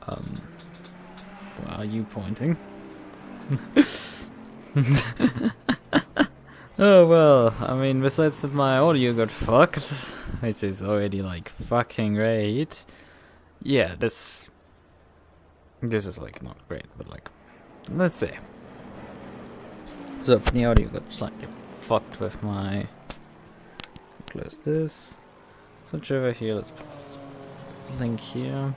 Where are you pointing? Oh well, I mean, besides that my audio got fucked, which is already like fucking great. Yeah, this is like not great, but like, let's see. So the audio got slightly fucked with my. Close this. Switch over here. Let's post this link here.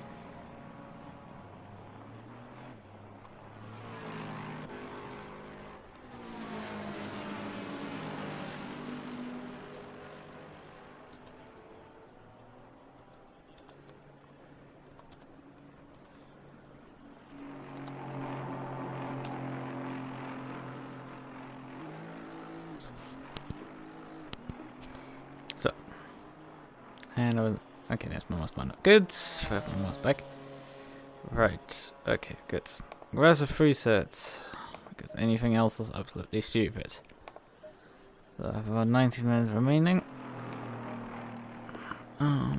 And okay, there's my mouse button. Good. I have my mouse back. Right. Okay, good. Where's the free set? Because anything else is absolutely stupid. So I have about 90 minutes remaining. I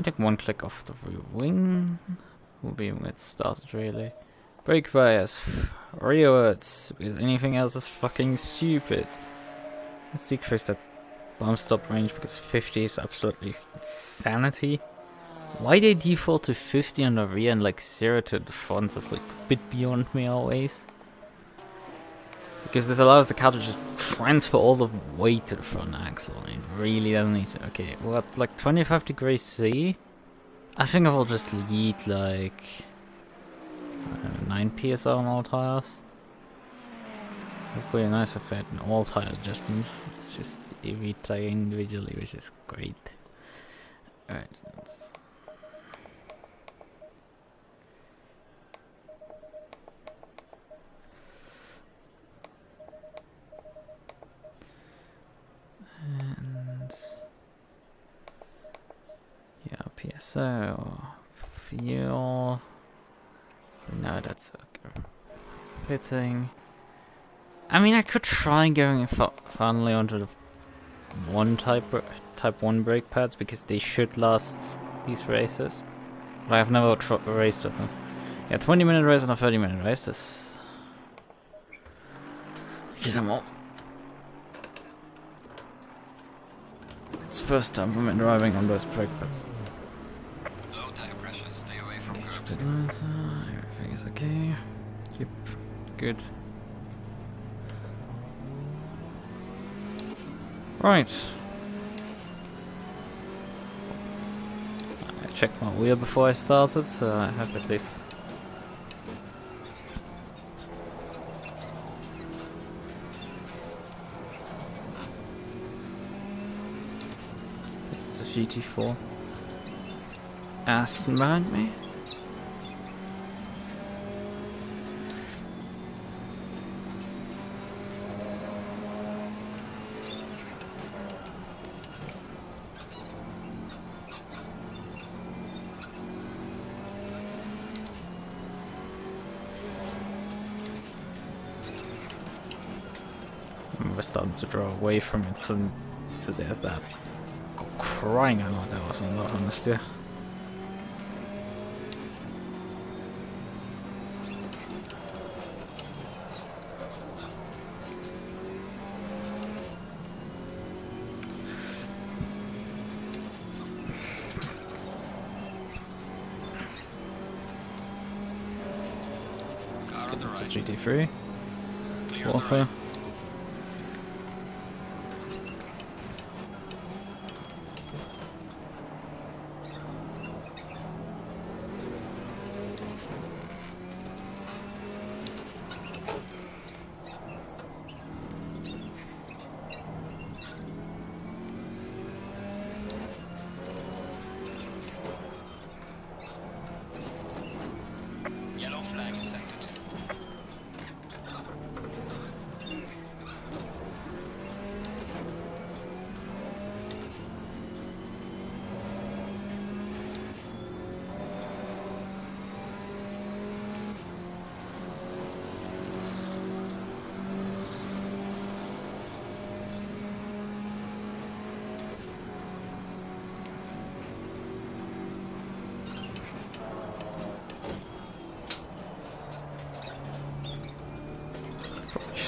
take one click off the rear wing. We'll be when it started really. Brake bias. Rearwards. Because anything else is fucking stupid. Let's decrease that bump stop range because 50 is absolutely insanity. Why they default to 50 on the rear and like 0 to the front is like a bit beyond me always. Because this allows the car to just transfer all the weight to the front axle. It really doesn't need to. Okay, what, like 25 degrees C? I think I will just lead like 9 PSI on all tires. Would be nice if I had an all tire adjustment. It's just every tire individually, which is great. Alright, let's. And yeah, PSO, fuel. No, that's okay. Fitting. I mean, I could try going finally onto the type 1 brake pads because they should last these races. But I've never raced with them. Yeah, 20-minute race and a 30-minute race. This. Here's some more. It's first time for me driving on those brake pads. Low tire pressure. Stay away from curbs. Everything is okay. Yep, good. Right. I checked my wheel before I started, so I have at least. It's a GT4. Aston behind me. We're starting to draw away from it, so there's that. God, crying out loud, that was not honest, yeah. It's a GT3. Warfare. Yellow flag is acted.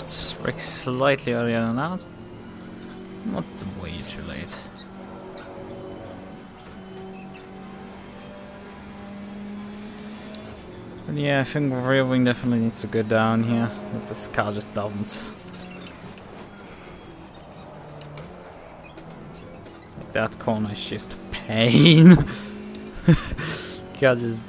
Let's brake slightly earlier than that. Not way too late. But yeah, I think rear wing definitely needs to go down here, but this car just doesn't. Like that corner is just a pain. Car just...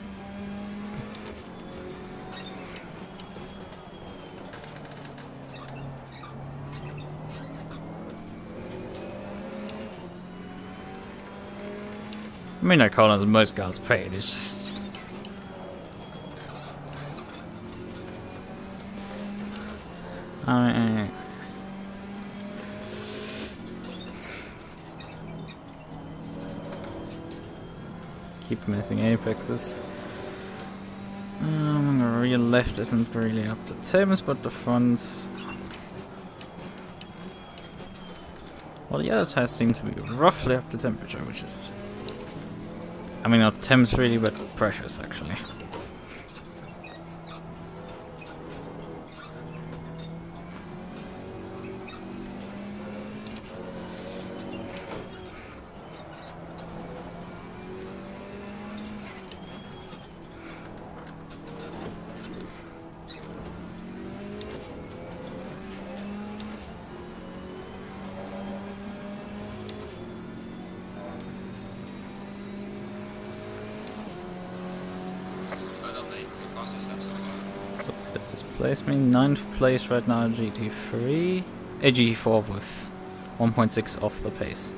I mean, that corner is most cars paid, it's just... Keep missing apexes. The rear left isn't really up to Thames, but the front... Well, the other tires seem to be roughly up to temperature, which is... I mean, not temps really, but pressures actually. So does this place me? 9th place right now, GT3. GT4 with 1.6 off the pace.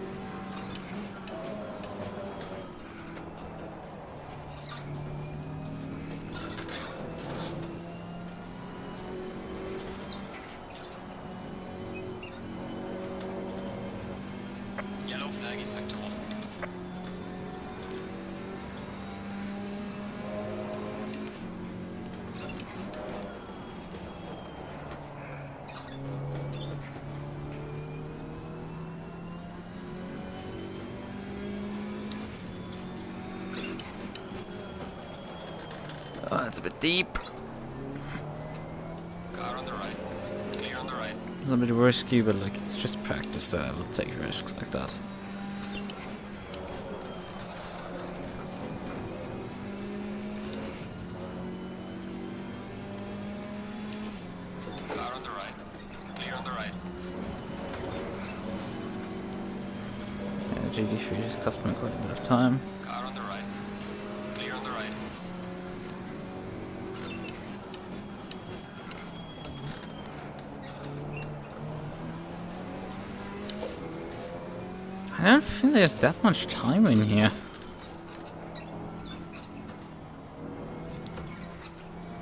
Yellow flag in sector 1. Oh, it's a bit deep. Car on the right. Clear on the right. It's a bit risky, but like it's just practice, so I will take risks like that. Car on the right. Clear on the right. Yeah, GT3 just cost me quite a bit of time. Car on the right. Clear on the right. I don't think there's that much time in here.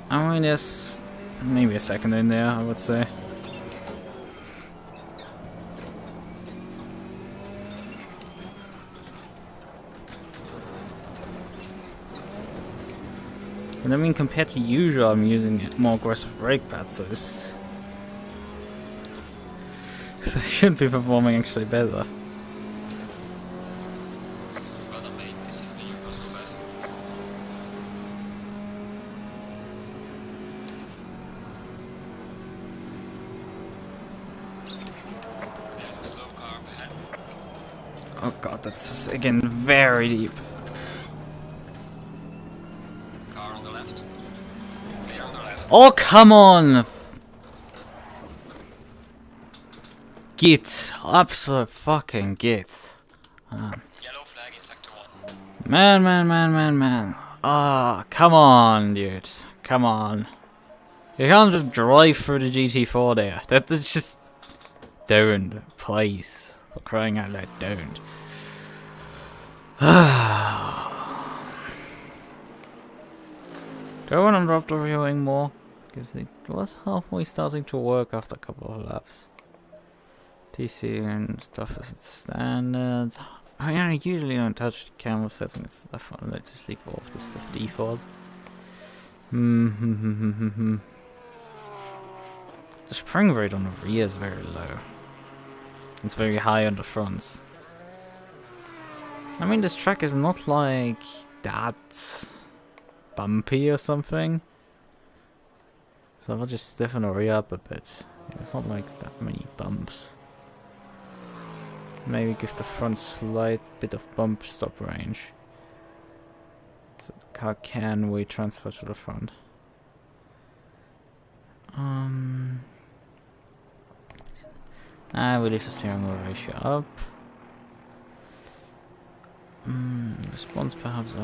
I mean, there's maybe a second in there, I would say. And I mean, compared to usual, I'm using more aggressive brake pads, so this... So I should be performing actually better. Well done, mate. This has been your personal best. There's a slow car up ahead. Oh god, that's again very deep. Car on the left. Clear on the left. Oh, come on! Git. Absolute fucking git. Yellow flag in sector 1. Man. Ah, come on, dude. Come on. You can't just drive through the GT4 there. That's just... Don't. Please. For crying out loud, don't. Do I want to drop the rear wing more? Because it was halfway starting to work after a couple of laps. TC and stuff is standard. I mean, I usually don't touch the camera setting and stuff. I just leave off the stuff default. The spring rate on the rear is very low. It's very high on the fronts. I mean, this track is not like that bumpy or something. So I'll just stiffen the rear up a bit. It's not like that many bumps. Maybe give the front slight bit of bump stop range. So the car can weight transfer to the front. I will leave the steering wheel ratio up. Response perhaps do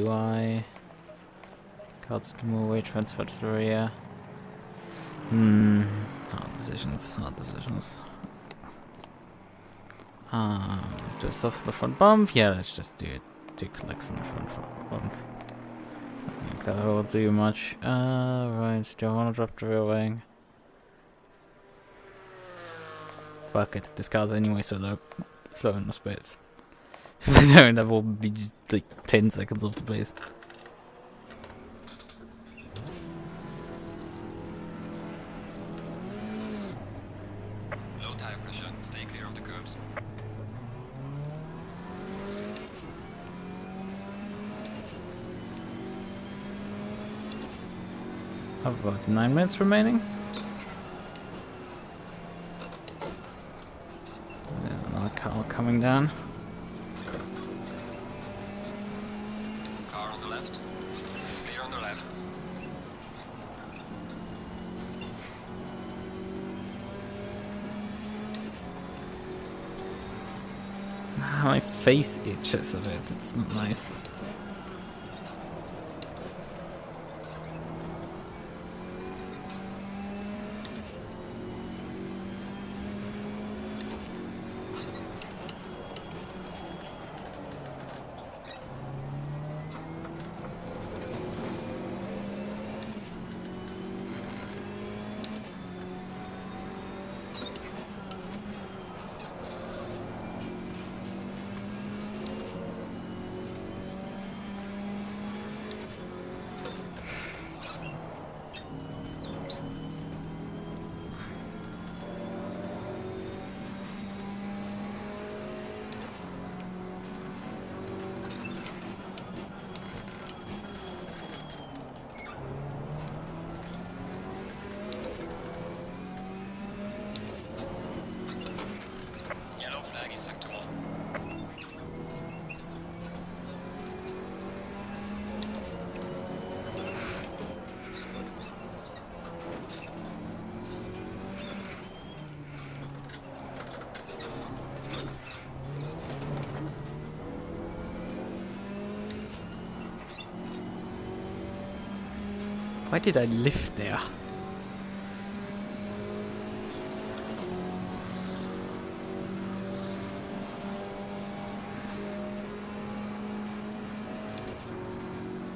I? Cards do more weight transfer to the rear. Hard decisions, hard decisions. Just off the front bump? Yeah, let's just do it. 2 clicks on the front bump. I don't think that will do much. Right, do I want to drop the rear wing? Fuck it, this car's anyway so low. Slow in the space. If I don't, that will be just like 10 seconds off the pace. Low tire pressure, stay clear of the curbs. Have about 9 minutes remaining. There's another car coming down. Car on the left. Clear on the left. My face itches a bit, it's not nice. Yellow flag in sector 1. Why did I lift there?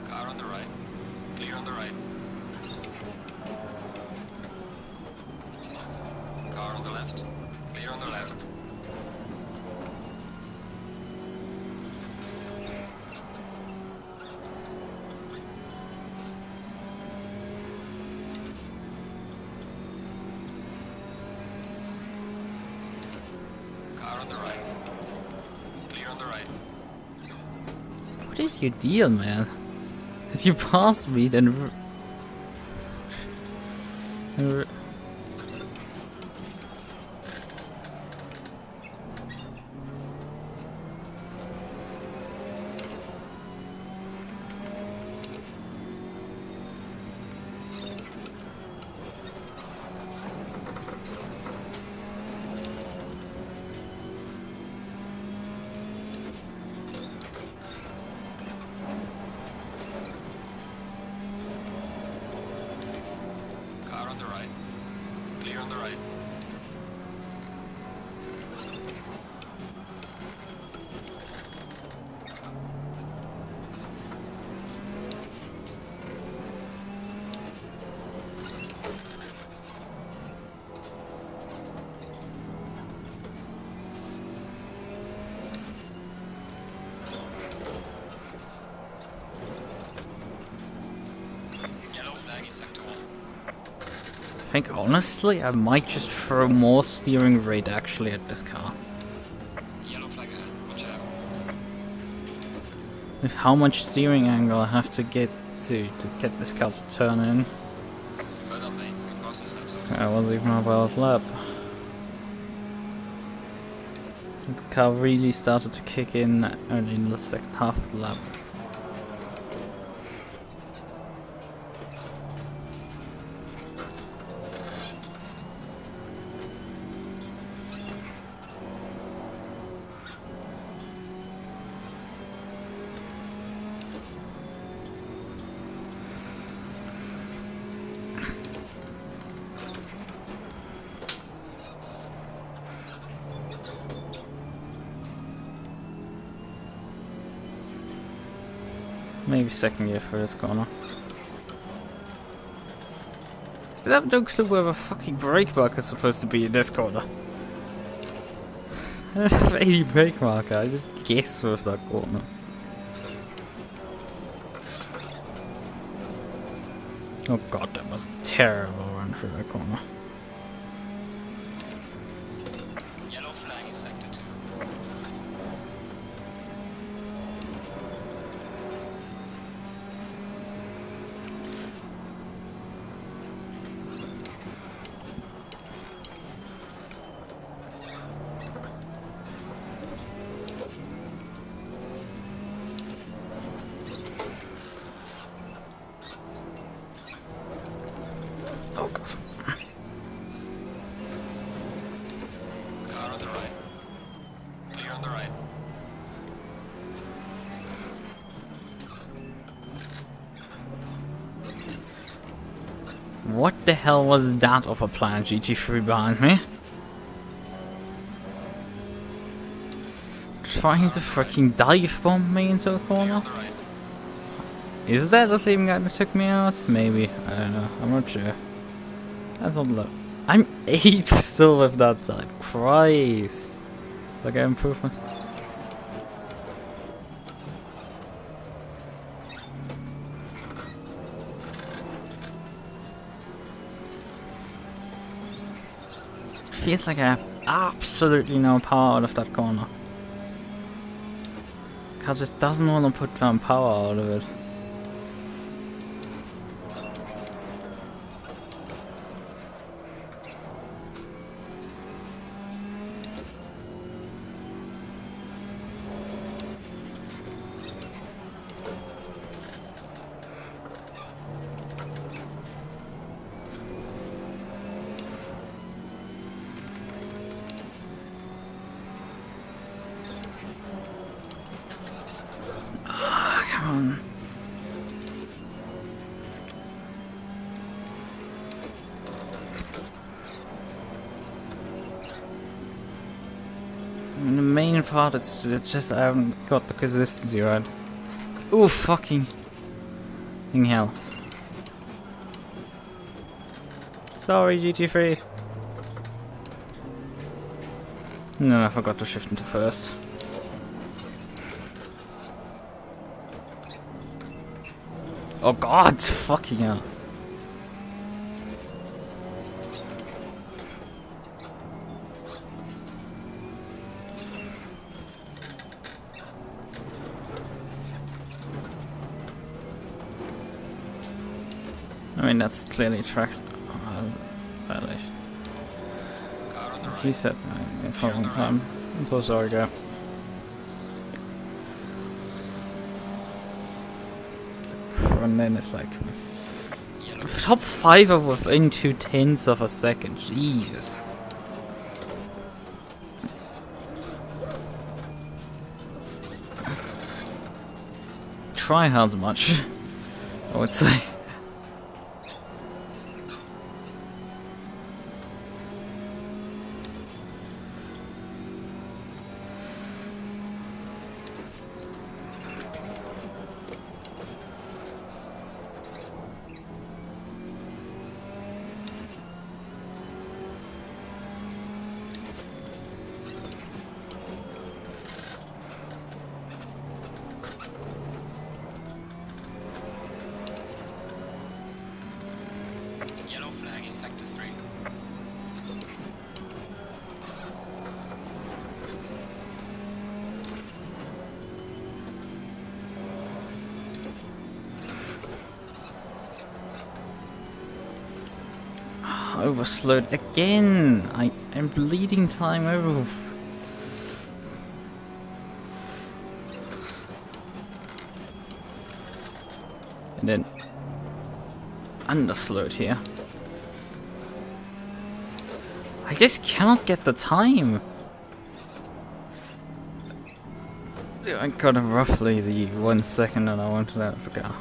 Car on the right. Clear on the right. Car on the left. Clear on the left. Car on the right. Clear on the right. What is your deal, man? Did you pass me then? Car on the right. Clear on the right. Yellow flag in sector 1. I think honestly I might just throw more steering rate actually at this car. Yellow flag ahead. Watch out. With how much steering angle I have to get to get this car to turn in. Bird on main. I was even about lap. The car really started to kick in only in the second half of the lap. Maybe second gear for this corner. Still have no clue where the fucking brake marker is supposed to be in this corner. I don't have any brake marker, I just guess with that corner. Oh god, that was a terrible run through that corner. Yellow flag in sector 2. Oh god. Car on the right. Clear on the right. What the hell was that of a Planet GT3 behind me? Trying to freaking dive bomb me into a Clear corner? on the right. Is that the same guy that took me out? Maybe. I don't know. I'm not sure. That's on low. I'm 8 still with that time. Christ. Like an improvement. Feels like I have absolutely no power out of that corner. Car just doesn't want to put down power out of it. Come on. I mean, the main part is just I haven't got the consistency right. Ooh, fucking hell. Sorry, GT3. No, I forgot to shift into first. Oh god, fucking hell. I mean, that's clearly tracked violation. Car on the right. He said for a long time. I'm so sorry, guy. And then it's like Yellow. top 5 are within 0.2 of a second. Jesus. Try hard much, I would say. overslowed again. I'm bleeding time over. And then underslowed here. I just cannot get the time. I got roughly the 1 second that I wanted out of the car.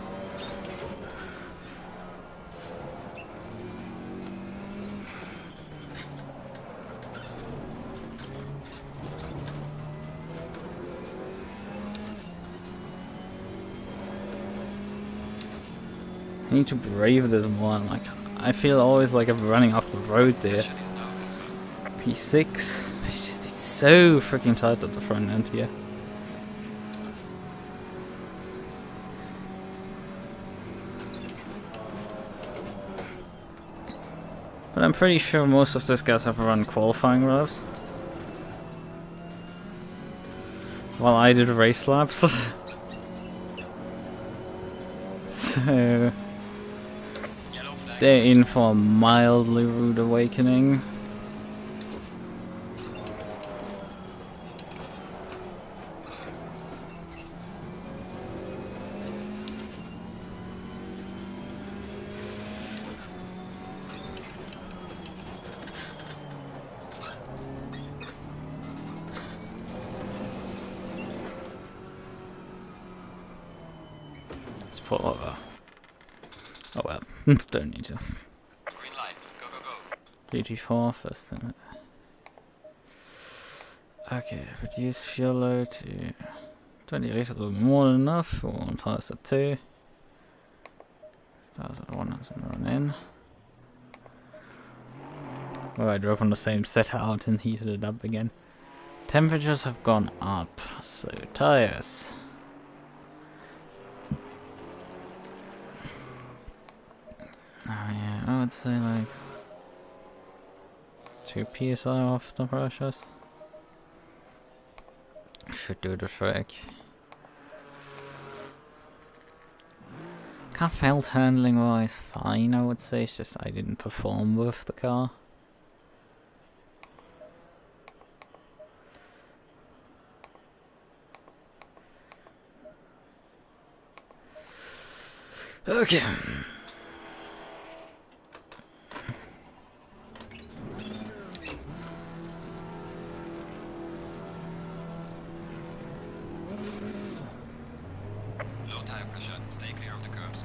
I need to brave this more. Like, I feel always like I'm running off the road there. P6. It's so freaking tight at the front end here. But I'm pretty sure most of these guys have run qualifying laps, while I did race laps. So they're in for a mildly rude awakening. Let's pull over. Oh well, don't need to. Green light. Go, go, go. GT4 first thing. Okay, reduce fuel load to 20 liters will be more than enough. We'll pass at 2. Stars at 1 has been run in. Oh, I drove on the same set out and heated it up again. Temperatures have gone up, so tires. Oh yeah, I would say like 2 psi off the pressures. Should do the trick. Car felt handling wise fine, I would say. It's just I didn't perform with the car. Okay. Low tire pressure. Stay clear of the curbs.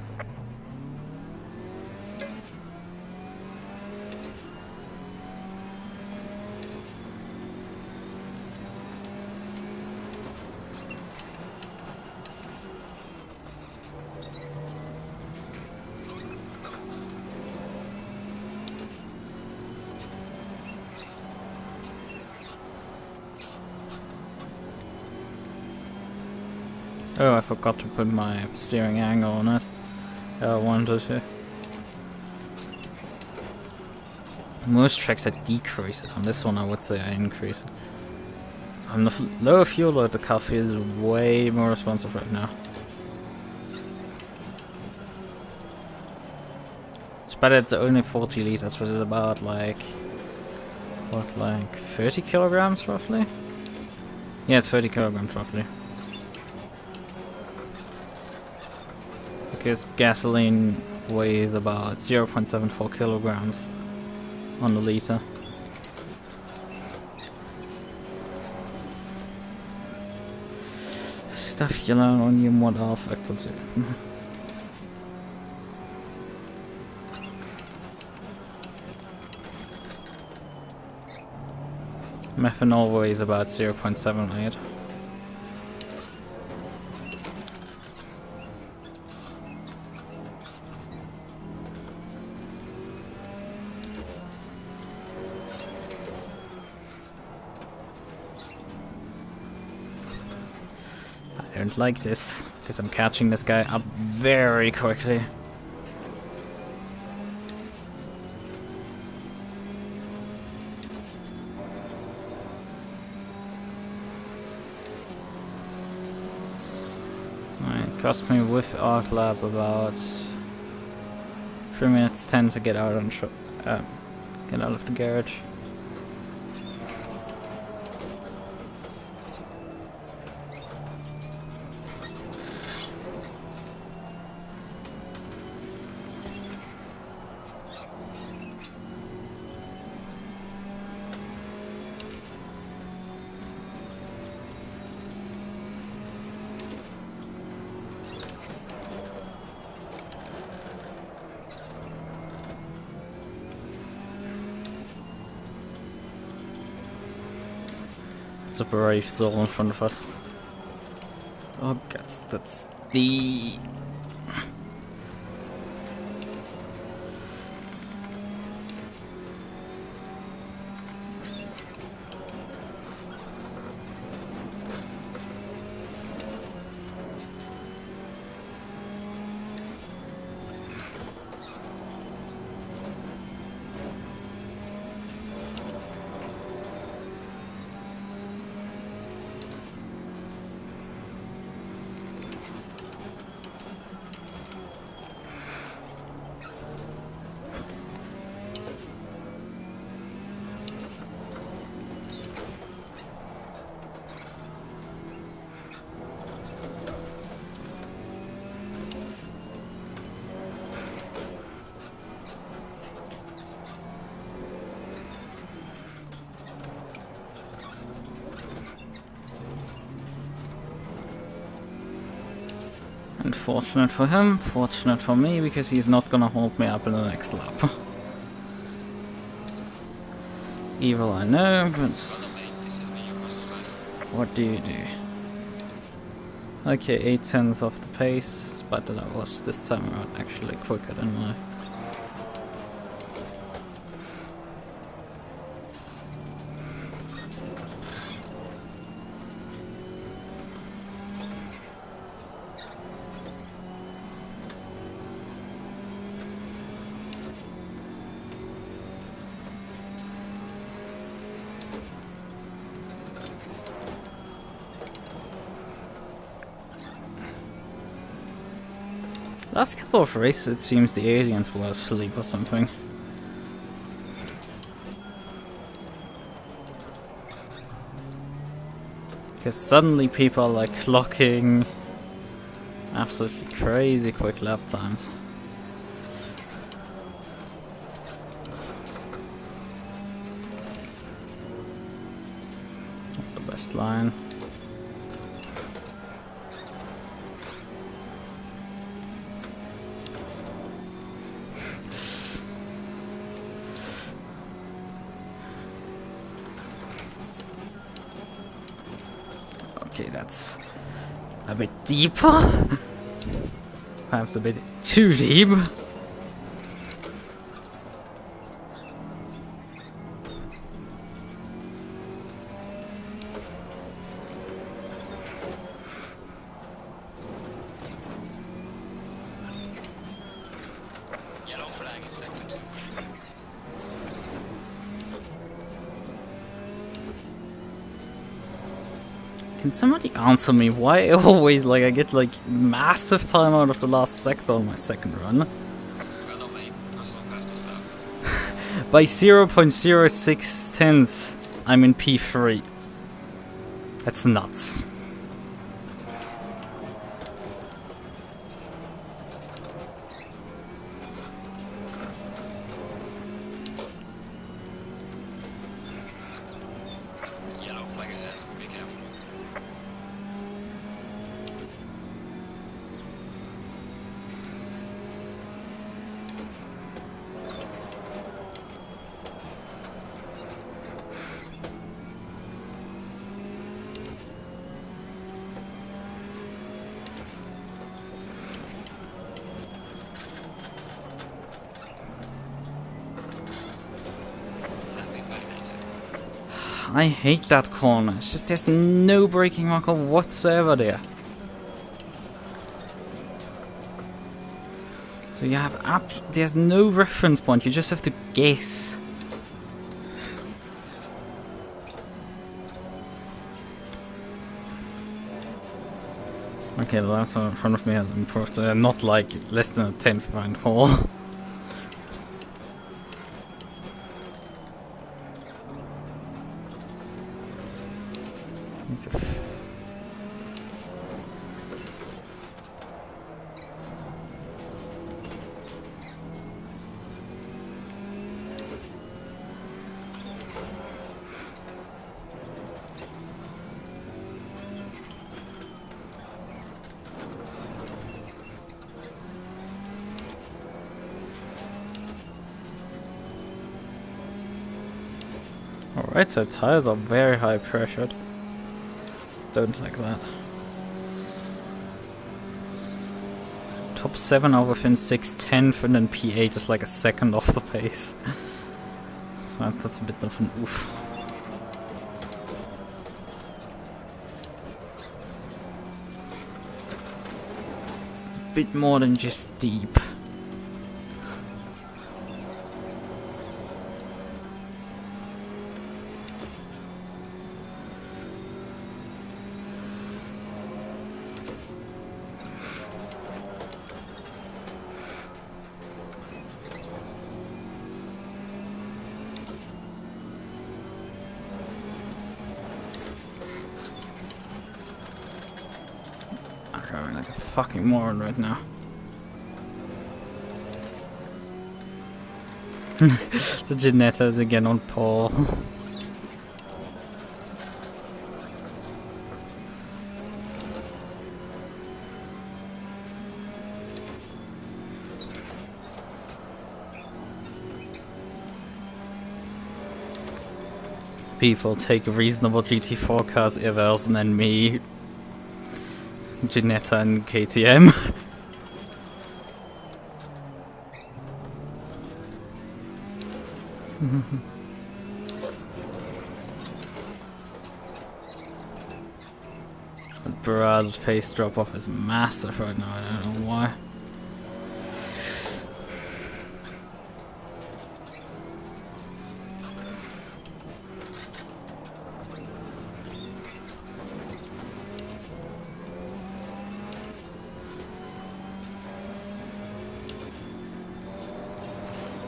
Oh, I forgot to put my steering angle on it. I wanted to. Most tracks I decrease it. On this one I would say I increase it. On the lower fuel load the car feels way more responsive right now. But it's only 40 liters, which is about like... what, like 30 kilograms roughly? Yeah, it's 30 kilograms roughly. Because gasoline weighs about 0.74 kilograms on the liter. Stuff you learn on your mod R factor too. Methanol weighs about 0.78. I don't like this, because I'm catching this guy up very quickly. It cost me with arc lab about 3 minutes 10 to get out on Get out of the garage. It's a brave soul in front of us. Oh god, that's the... Unfortunate for him, fortunate for me, because he's not gonna hold me up in the next lap. Evil, I know, but what do you do? Okay, 8 tenths off the pace, but that was this time around actually quicker than my... Last couple of races it seems the aliens were asleep or something. Because suddenly people are like clocking absolutely crazy quick lap times. Not the best line. Okay, that's a bit deeper. Perhaps a bit too deep. Yellow flag in sector 2. Can somebody answer me why always like I get like massive time out of the last sector on my second run? Well done, mate. Personal fastest lap. By 0.06 tenths, I'm in P3. That's nuts. Yellow flag ahead. Be careful. I hate that corner. It's just there's no braking marker whatsoever there. So you have there's no reference point. You just have to guess. Okay, the last one in front of me has improved. So they're not like less than a 10th behind hole. Need to Alright, so tires are very high pressured. Don't like that. Top 7 are within 6/10, and then P8 is like a second off the pace. So that's a bit of an oof. It's a bit more than just deep. I'm like a fucking moron right now. The Ginetta is again on pole. People take reasonable GT4 cars evals and then me, Ginetta and KTM. The Barrage pace drop off is massive right now, I don't know why.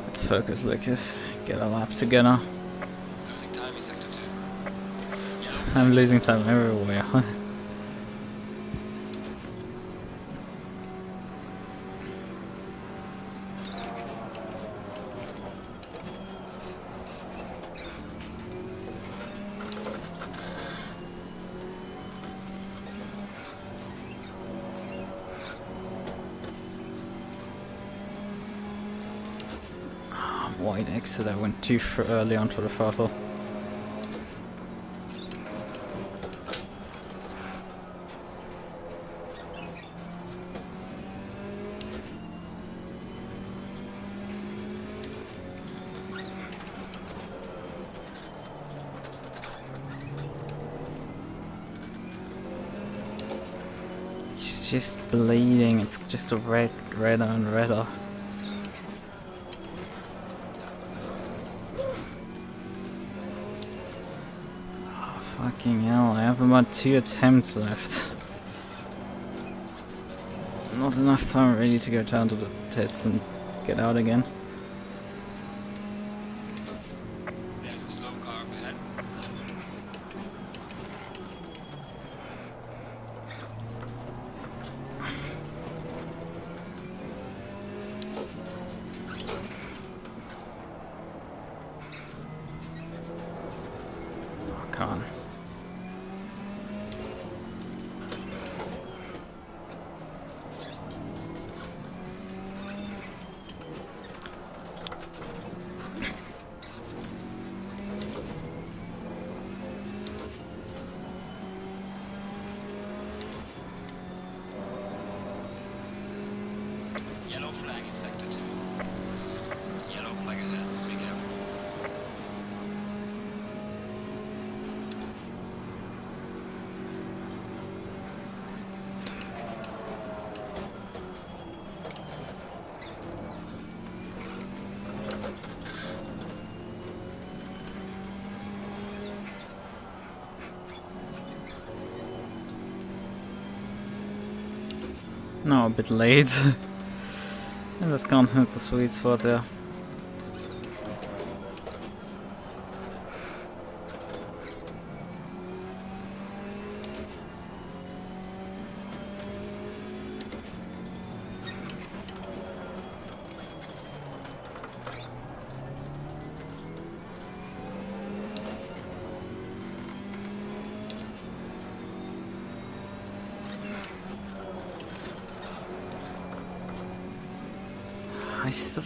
Let's focus, Lukas. Get our lap together. Losing time in sector 2. Yellow I'm losing time everywhere. Wide exit, I went too early onto the throttle. It's just bleeding, it's just a redder and redder. Fucking hell, I have about 2 attempts left. Not enough time really to go down to the pits and get out again. There's a slow car up ahead. Oh, come on. Yellow flag in sector 2. Yellow flag ahead. Be careful. No, a bit late. I just can't hit the sweet spot there. I just...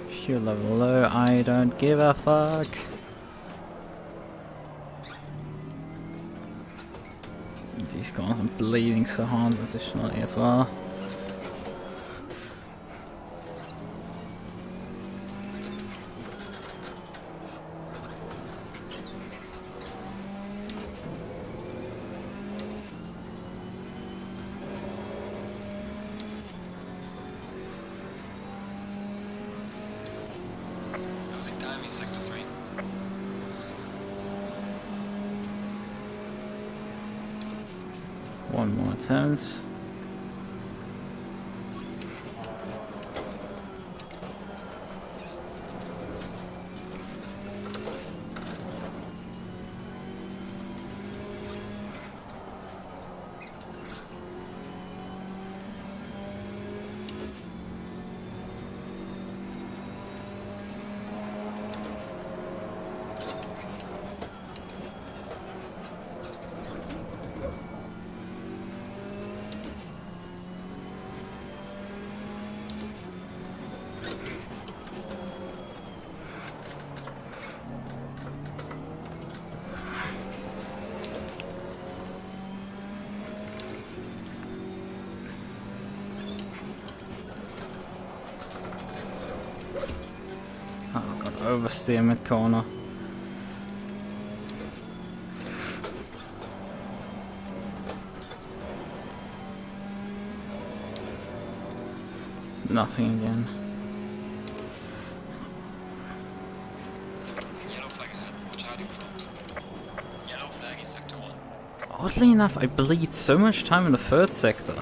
Fuel level low, I don't give a fuck. These guys are bleeding so hard additionally as well. Losing time in sector 3. One more attempt. Oh, got oversteer mid corner. It's nothing again. Yellow flag ahead. Charging front. Yellow flag in sector 1. Oddly enough, I bleed so much time in the third sector.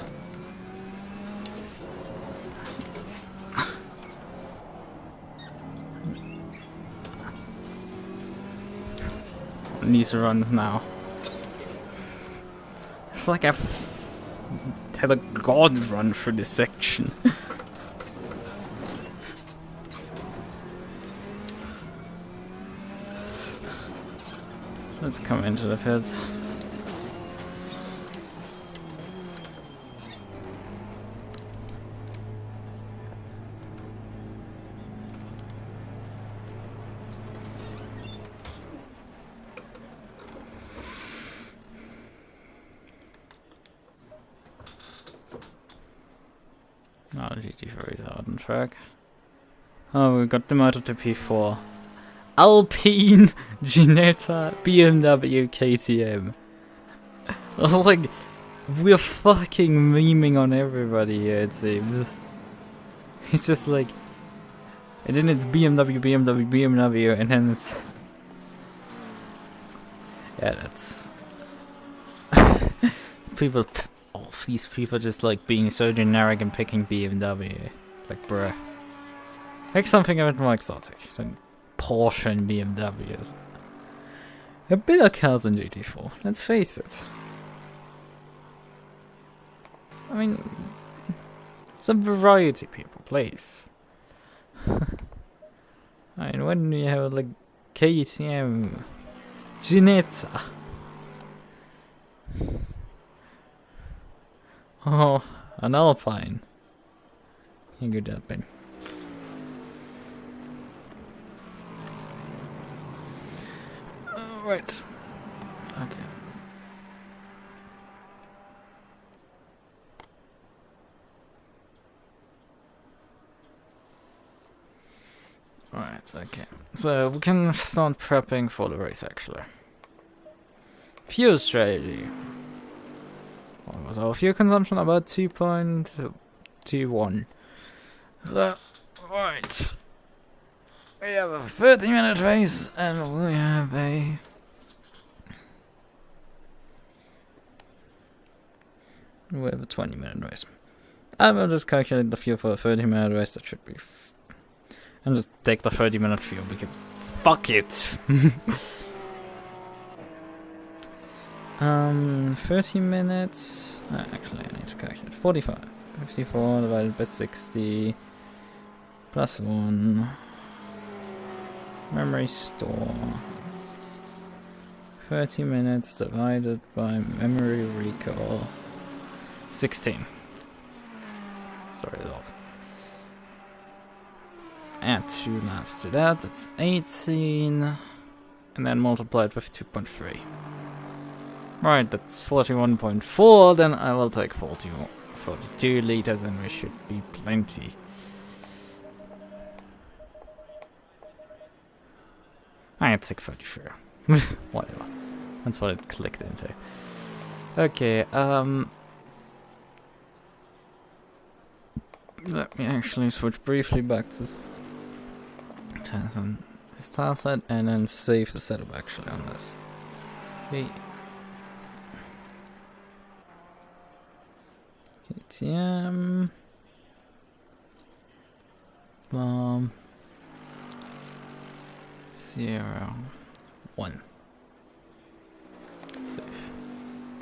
These runs now. It's like I've had a god run through this section. Let's come into the pits. Oh, GT4 is out on track. Oh, we got them out of the P4. Alpine, Ginetta, BMW, KTM. I was like, we're fucking memeing on everybody here, it seems. It's just like, and then it's BMW, BMW, BMW, and then it's... Yeah, that's... people... All these people just like being so generic and picking BMW. It's like, bruh. Make something a bit more exotic than Porsche and BMWs. A bit of cars in GT4, let's face it. I mean, some variety, people, please. I mean, when you have like KTM, Ginetta. Oh, an Alpine. You good that been. Right. Okay. Alright, okay. So we can start prepping for the race actually. Fuel strategy. What was our fuel consumption? About 2.21. So, right. We have a 30-minute race and we have a... We have a 20-minute race. I will just calculate the fuel for a 30-minute race. That should be... and just take the 30-minute fuel because... Fuck it! 30 minutes. Actually, I need to calculate. 45. 54 divided by 60 plus 1. Memory store. 30 minutes divided by memory recall. 16. Sorry, that. Add 2 laps to that, that's 18. And then multiply it with 2.3. Right, that's 41.4, then I will take 42 liters and we should be plenty. I take 34. Whatever. That's what it clicked into. Okay, let me actually switch briefly back to this tile set and then save the setup actually on this. Okay. KTM. 0, 1. Save.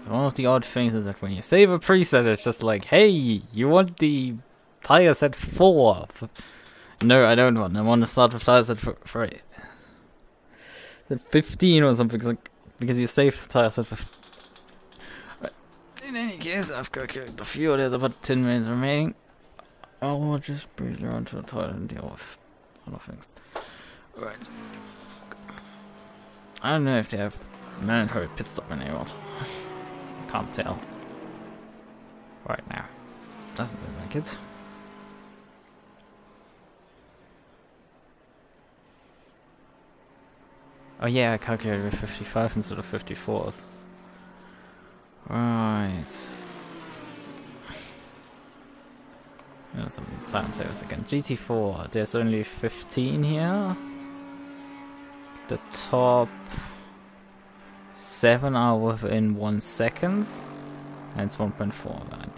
One of the odd things is that when you save a preset, it's just like, hey, you want the tire set 4? No, I don't want. I want to start with tire set for 15 or something, like, because you saved the tire set for. In any case, I've calculated the fuel. There's about 10 minutes remaining. I will just breathe around to the toilet and deal with other things. Right. I don't know if they have mandatory pit stop in here. Can't tell. Right now. Doesn't look like it. Oh yeah, I calculated with 55 instead of 54. Right. Let's time sales again. GT4, there's only 15 here. The top 7 are within 1 second. And it's 1.4 then.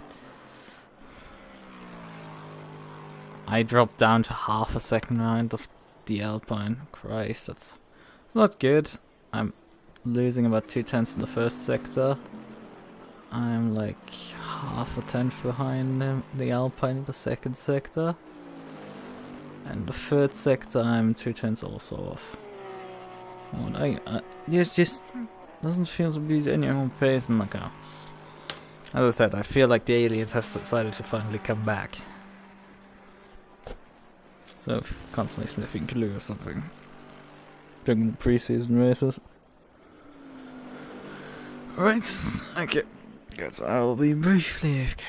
I dropped down to half a second behind of the Alpine. Christ, it's not good. I'm losing about 2/10 in the first sector. I'm like half a tenth behind the Alpine in the second sector. And the third sector I'm 2/10 also off. And it just doesn't feel to be any more pace in the car. As I said, I feel like the aliens have decided to finally come back. So constantly sniffing glue or something. During the pre-season races. Alright, okay. Guess I'll be briefly AFK.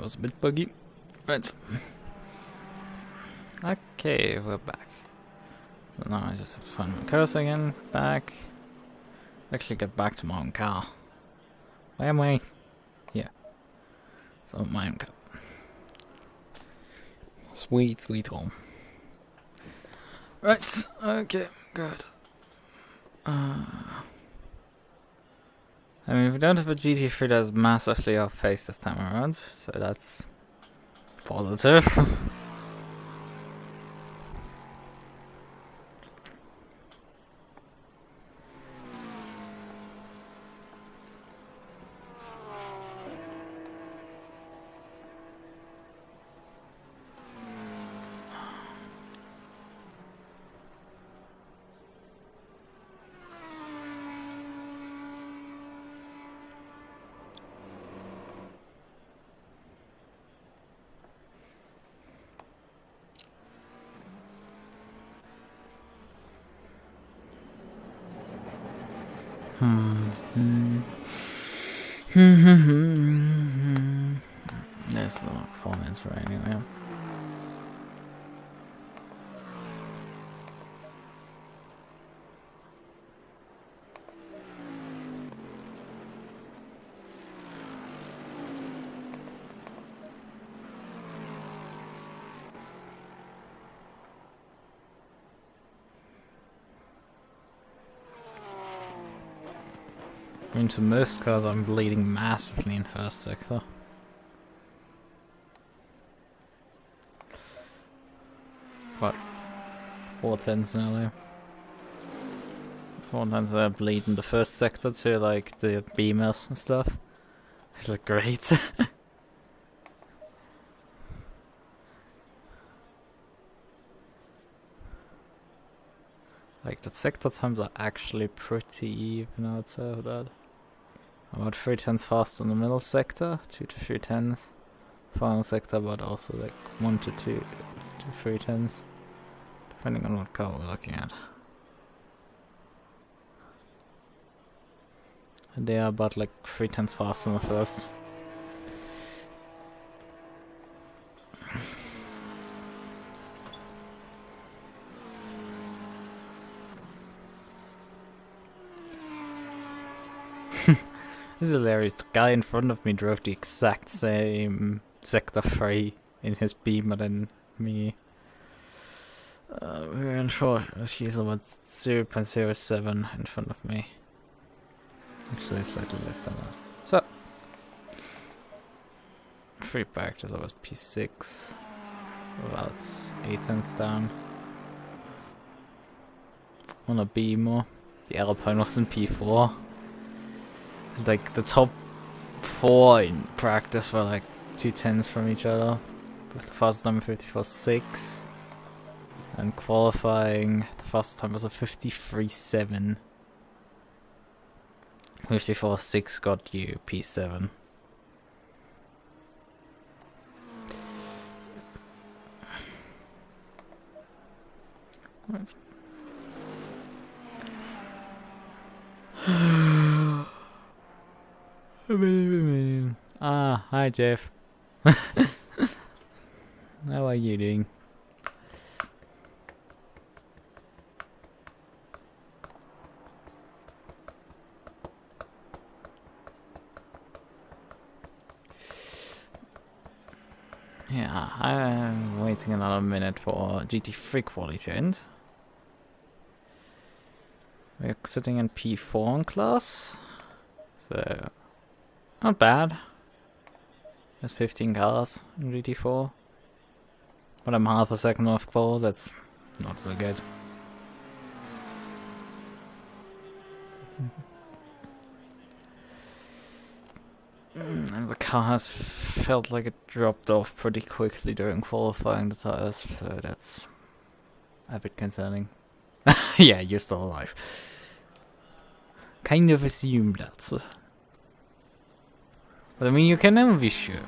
It was a bit buggy. Right. Okay, we're back. So now I just have to find my cursor again. Back. Actually get back to my own car. Where am I? Here. So my own car. Sweet, sweet home. Right, okay, good. I mean, we don't have a GT3 that's massively off-pace this time around, so that's positive. There's the performance for anyway. Into most cars, I'm bleeding massively in first sector. What? 410s now though. 410s are bleeding the first sector to like the beamers and stuff. Which is great. Like the sector times are actually pretty even, I would say, with that. About 3 tenths faster in the middle sector, 2 to 3 tenths. Final sector, but also like 1 to 2 to 3 tenths, depending on what car we're looking at. And they are about like 3 tenths faster in the first. This is hilarious. The guy in front of me drove the exact same sector 3 in his beamer than me. We were in short. He's about 0.07 in front of me. Actually, slightly less than that. So, 3 practice, I was P6. About 8 tenths down. On a beamer. The Alpine was in P4. Like the top 4 in practice were like 2 tenths from each other. With the fastest time 54.6. And qualifying, the fastest time was a 53.7. 54.6 got you P7. Right. Ah, hi Jeff. How are you doing? Yeah, I'm waiting another minute for GT3 Qualy to end. We're sitting in P4 in class, so not bad. There's 15 cars in GT4. But I'm half a second off qual, that's not so good. And the car has felt like it dropped off pretty quickly during qualifying the tires, so that's a bit concerning. Yeah, you're still alive. Kind of assumed that. But I mean, you can never be sure.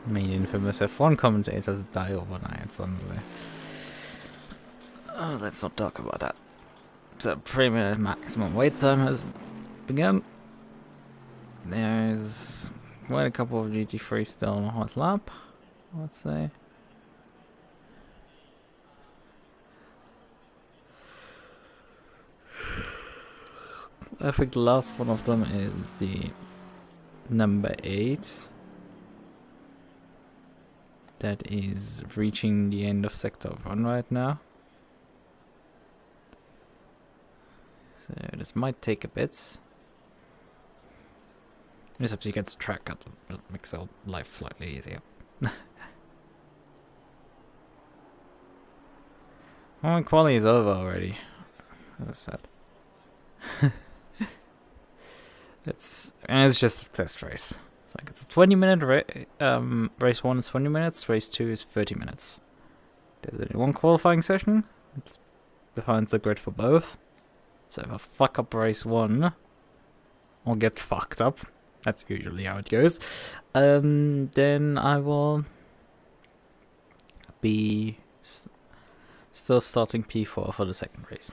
Many infamous F1 commentators die overnight suddenly. Oh, let's not talk about that. So 3-minute maximum wait time has begun. There's quite a couple of GT3 still on a hot lap, let's say. I think the last one of them is the number 8. That is reaching the end of sector 1 right now. So this might take a bit. Just hope he gets track cut. It makes our life slightly easier. Oh, Qualy is over already. That's sad. It's just a test race. It's like it's a 20-minute race 1 is 20 minutes, race 2 is 30 minutes. There's only one qualifying session. It defines the grid for both. So if I fuck up race 1, I'll get fucked up. That's usually how it goes. Then I will be still starting P4 for the second race.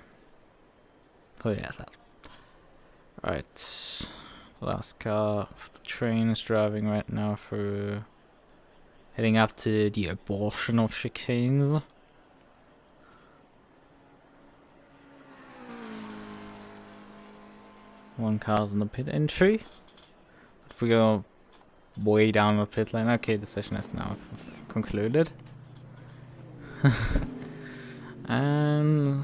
Oh yes, that. Right. Last car of the train is driving right now through, heading up to the abortion of chicanes. One car's in the pit entry. If we go way down the pit lane, okay, the session is now concluded. And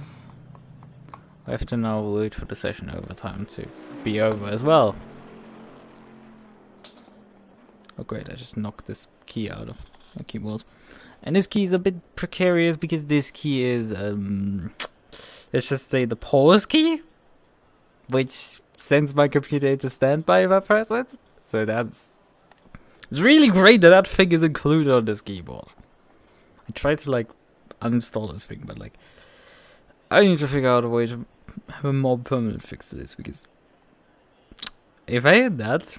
I have to now wait for the session overtime to be over as well. Oh great, I just knocked this key out of my keyboard. And this key is a bit precarious because this key is, let's just say the pause key, which sends my computer to standby if I press it. So it's really great that that thing is included on this keyboard. I tried to like uninstall this thing, but like I need to figure out a way to have a more permanent fix to this, because if I hit that,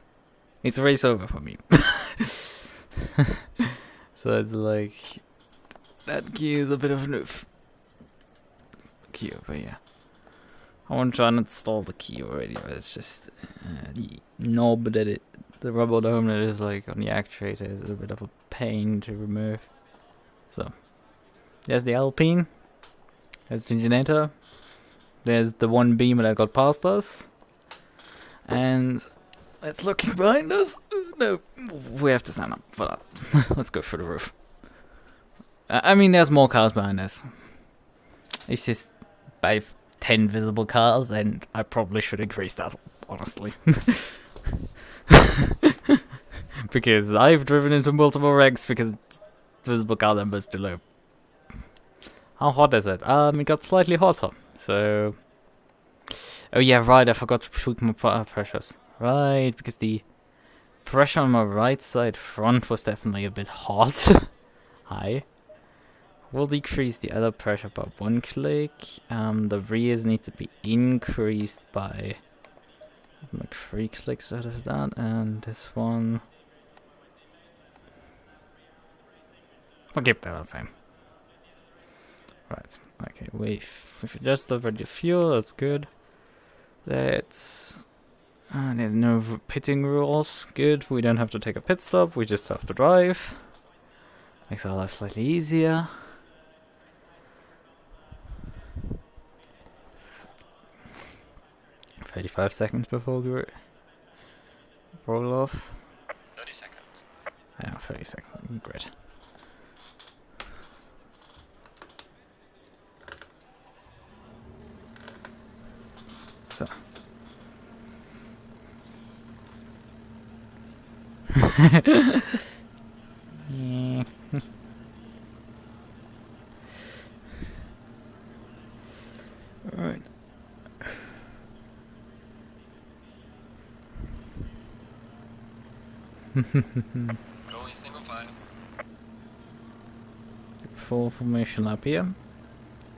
it's race over for me. So it's like that key is a bit of a noof. Key over here. I want to try and install the key already, but it's just the knob that the rubber dome that is like on the actuator is a bit of a pain to remove. So there's the Alpine, there's the generator, there's the one beam that got past us, and it's looking behind us. No, we have to stand up for that. Let's go through the roof. I mean, there's more cars behind us. It's just by 10 visible cars, and I probably should increase that, honestly. Because I've driven into multiple wrecks because visible car number is too low. How hot is it? It got slightly hotter, so... Oh yeah, right, I forgot to tweak my pressures. Right, because the pressure on my right side front was definitely a bit hot. High. We'll decrease the other pressure by 1 click. The rears need to be increased by like 3 clicks out of that, and this one I'll keep that the same. Right, okay, we've just over the fuel, that's good. Let's there's no pitting rules, good, we don't have to take a pit stop, we just have to drive. Makes our life slightly easier. "35 seconds before we roll off." 30 seconds. Yeah, 30 seconds. Great. So. Yeah. Alright. Going single file. Full formation lap here.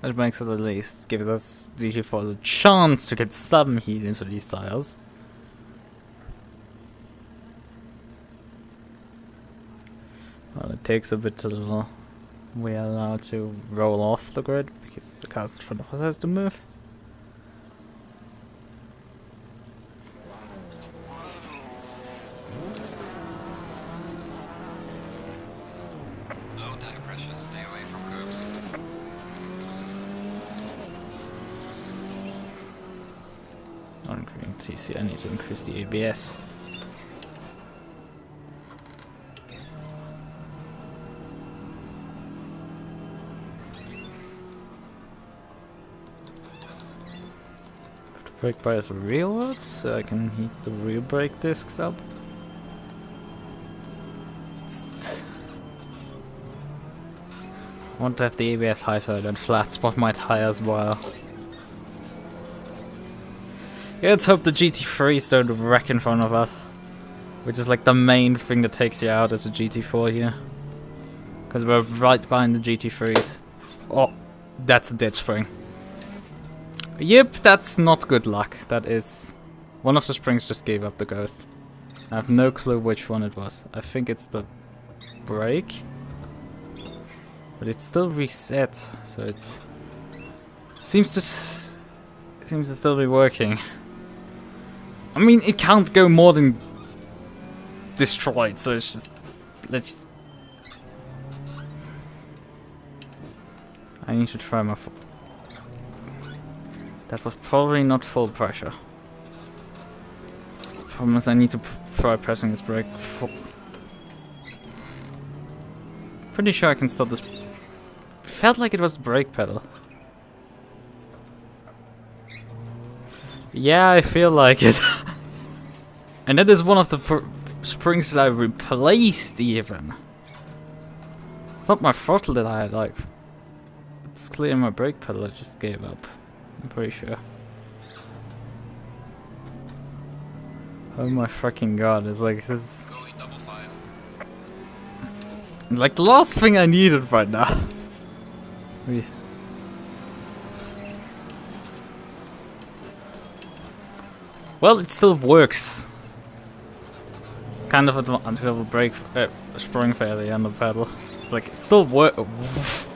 That makes it at least gives us GT4 a chance to get some heat into these tires. Well, it takes a bit till we are allowed to roll off the grid because the cars in front of us has to move. TC, I need to increase the ABS. Brake bias rearwards, so I can heat the rear brake discs up. I want to have the ABS high so I don't flat spot my tire as well. Yeah, let's hope the GT3s don't wreck in front of us. Which is like the main thing that takes you out as a GT4 here. Because we're right behind the GT3s. Oh, that's a ditch spring. Yep, that's not good luck. That is... One of the springs just gave up the ghost. I have no clue which one it was. I think it's the brake. But it's still reset, so it's... Seems to still be working. I mean, it can't go more than destroyed, so it's just... Let's... I need to try my... That was probably not full pressure. The problem is I need to try pressing this brake. Pretty sure I can stop this. Felt like it was the brake pedal. Yeah, I feel like it. And that is one of the springs that I replaced even. It's not my throttle that I like. It's clear my brake pedal I just gave up. I'm pretty sure. Oh my fucking god, it's like this. Like the last thing I needed right now. Well, it still works. Kind of until a brake spring failure on the pedal. It's like it still works.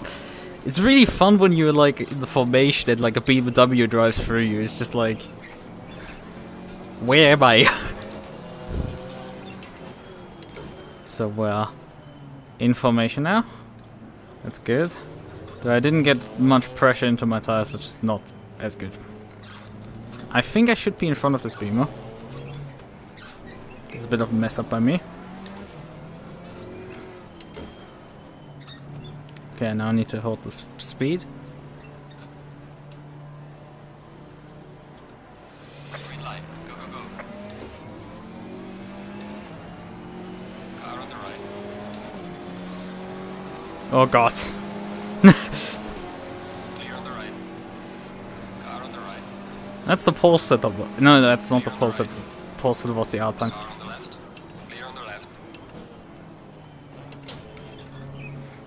It's really fun when you're like in the formation and like a BMW drives through you. It's just like, where am I? So we're in formation now. That's good. Though I didn't get much pressure into my tires, which is not as good. I think I should be in front of this beamer. It's a bit of a mess up by me. Okay, now I need to hold the speed. Green light. Go, go, go. Car on the right. Oh god. Clear on the right. Car on the right. That's the pole set of... No, that's not the pole set. Pole set was the Alpine. Car on the left. Clear on the left.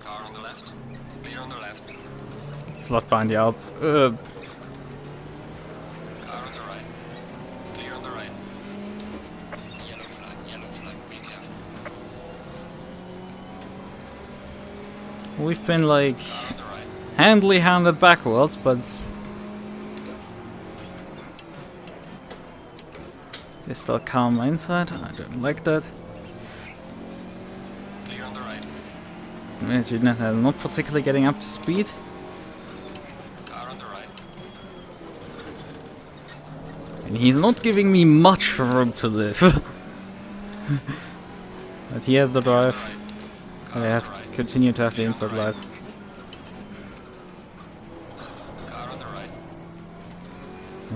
Car on the left. Clear on the left. Slot behind the Alp. Car on the right. Clear on the right. Yellow flag, be careful. We've been like... Car on the right. handily handed backwards, but... They still calm my inside. I don't like that. Clear on the right. I'm not particularly getting up to speed. Car on the right. And he's not giving me much room to live. But he has the drive. I have to continue to have the inside light. Car on the right.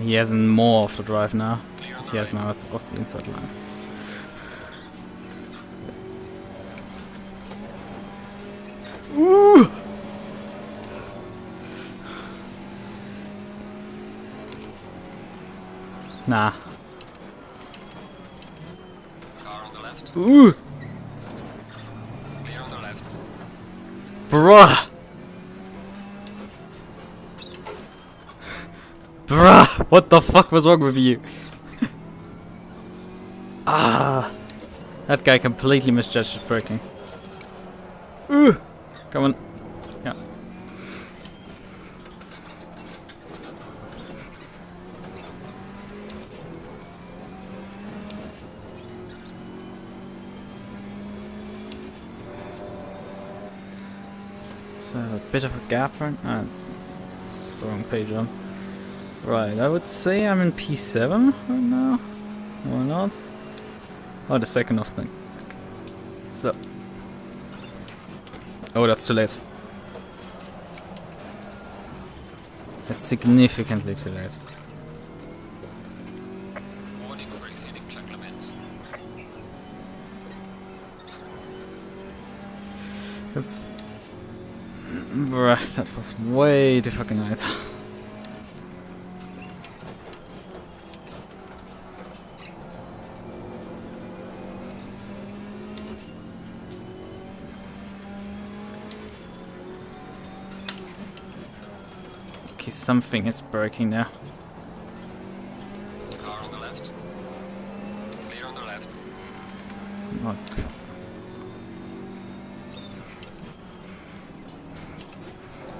He has more of the drive now. Clear on the He has right. now as the inside line. Ooh! Nah. Car on the left. Ooh! Clear on the left. Bruh! Bruh! What the fuck was wrong with you? Ah! That guy completely misjudged his braking. Ooh! Come on. Yeah. So a bit of a gap right now. It's the wrong page on. Right, I would say I'm in P7 right now. Or not? Oh, the second of thing. So. Oh, that's too late. That's significantly too late. Warning for exceeding track limits. That's... Bruh, that was way too fucking late. Okay, something is breaking now. Car on the left. Clear on the left. It's not...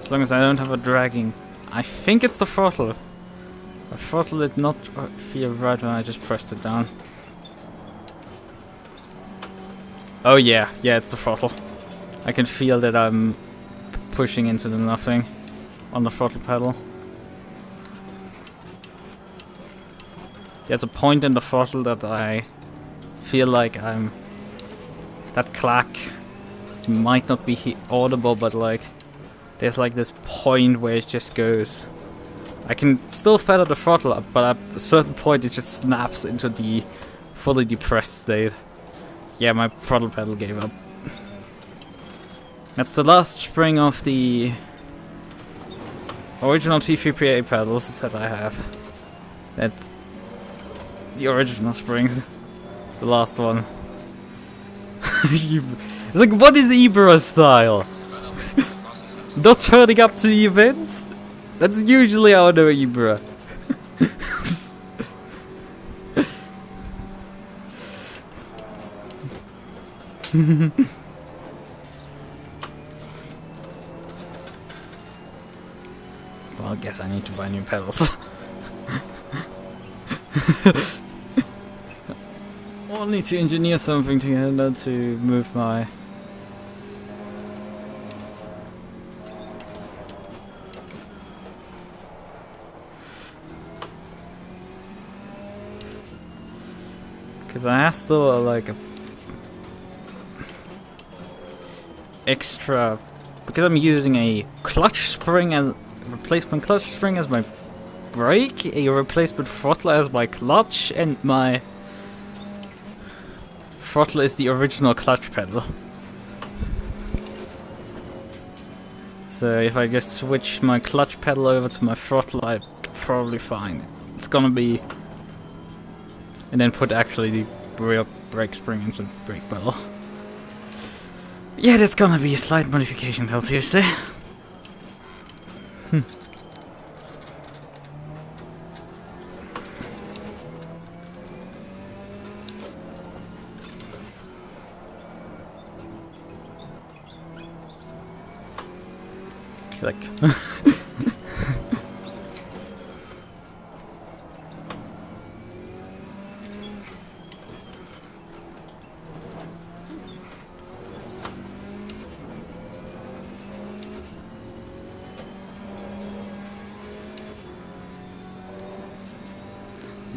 As long as I don't have a dragging. I think it's the throttle. The throttle did not feel right when I just pressed it down. Oh yeah, it's the throttle. I can feel that I'm pushing into the nothing on the throttle pedal. There's a point in the throttle that I feel like I'm... That clack might not be audible, but like... There's like this point where it just goes... I can still feather the throttle up, but at a certain point it just snaps into the fully depressed state. Yeah, my throttle pedal gave up. That's the last spring of the original T3PA pedals that I have. That's the original springs. The last one. It's like, what is Ibra style? Not turning up to the events? That's usually how I know Ibra. Well, I guess I need to buy new pedals. I'll need to engineer something together to move my... Because I have still like a extra, because I'm using a clutch spring as replacement clutch spring as my brake, a replacement throttle as my clutch, and my throttle is the original clutch pedal. So if I just switch my clutch pedal over to my throttle, I'd probably fine. It's gonna be... And then put actually the real brake spring into the brake pedal. Yeah, that's gonna be a slight modification till Tuesday. Click.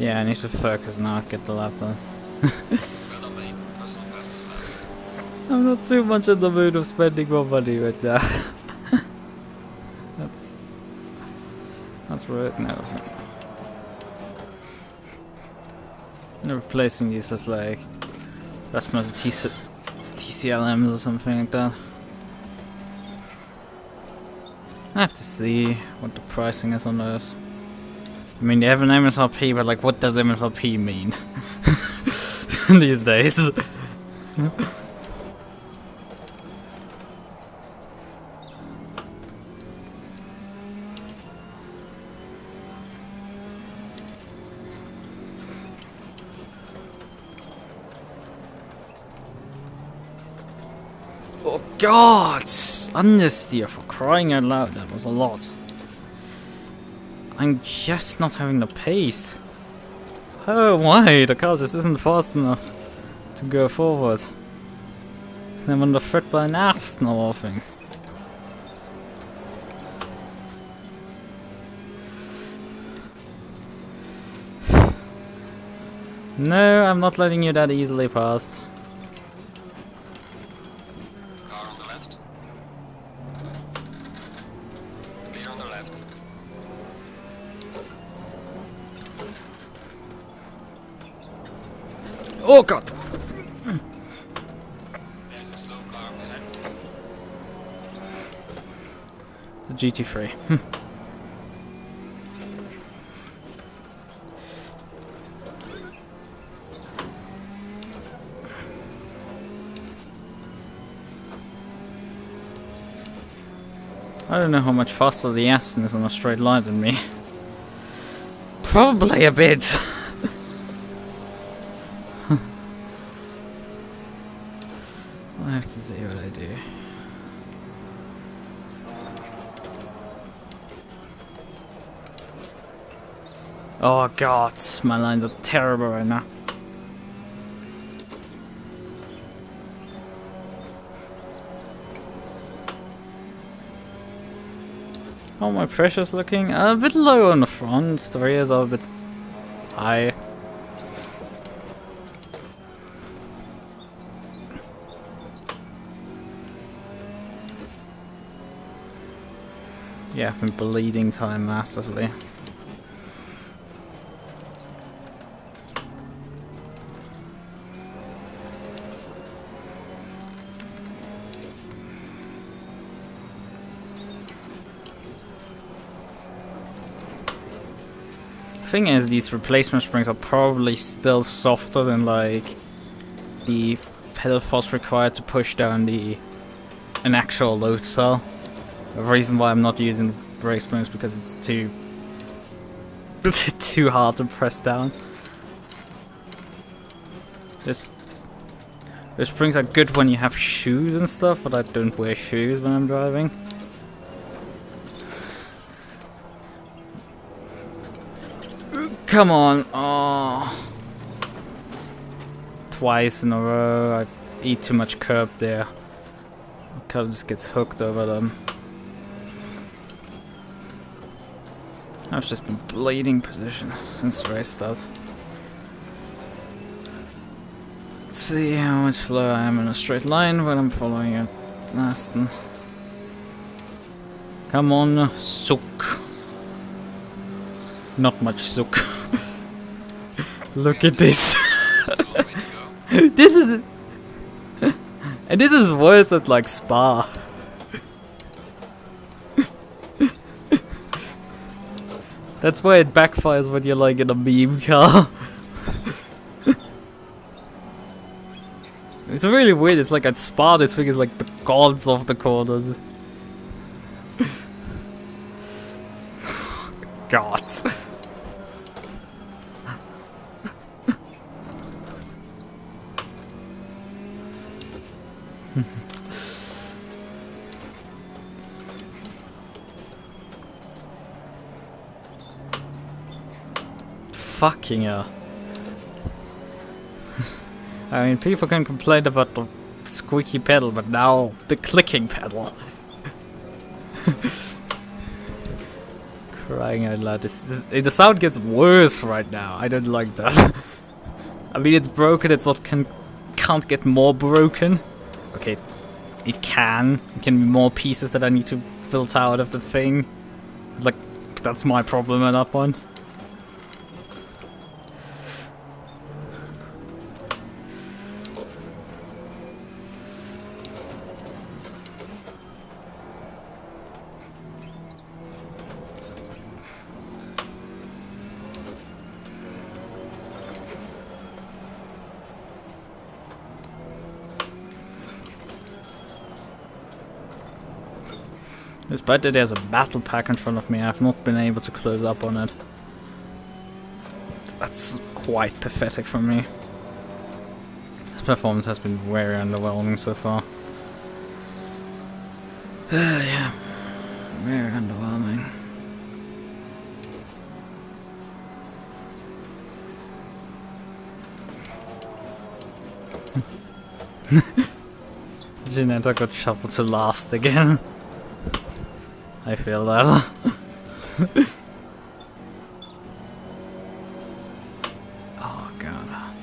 Yeah, I need to focus now, get the laptop. I'm not too much in the mood of spending more money right now. That's right now. I'm replacing these as like Thurstmaster TCLMs or something like that. I have to see what the pricing is on those. I mean, they have an MSRP, but like, what does MSRP mean these days? Oh God! Understeer, for crying out loud, that was a lot. I'm just not having the pace. Oh, why? The car just isn't fast enough to go forward. And I'm under threat by an Aston of all things. No, I'm not letting you that easily past. Car on the left. Clear on the left. Oh god! There's a slow car behind. It's a GT3. I don't know how much faster the Aston is on a straight line than me. Probably a bit. I have to see what I do. Oh god, my lines are terrible right now. How my pressure's looking? A bit low on the front, the rears are a bit high. Yeah, I've been bleeding time massively. Thing is, these replacement springs are probably still softer than like the pedal force required to push down an actual load cell. The reason why I'm not using brake springs is because it's too hard to press down. The springs are good when you have shoes and stuff, but I don't wear shoes when I'm driving. Come on! Oh, twice in a row. I eat too much curb there. The curb just gets hooked over them. I've just been bleeding position since the race start. Let's see how much slower I am in a straight line when I'm following it. Aston. Come on, soak. Not much soak. Look at this. This is... And this is worse at like Spa. That's why it backfires when you're like in a meme car. It's really weird, it's like at Spa this thing is like the gods of the corners. God. Fucking hell. I mean, people can complain about the squeaky pedal, but now the clicking pedal. Crying out loud. The sound gets worse right now. I don't like that. I mean, it's broken. It's not can't get more broken. Okay, it can. It can be more pieces that I need to filter out of the thing. Like, that's my problem at that point. Despite that there's a battle pack in front of me, I've not been able to close up on it. That's quite pathetic for me. This performance has been very underwhelming so far. Yeah, very underwhelming. Ginetta got shuffled to last again. I feel that. Oh god.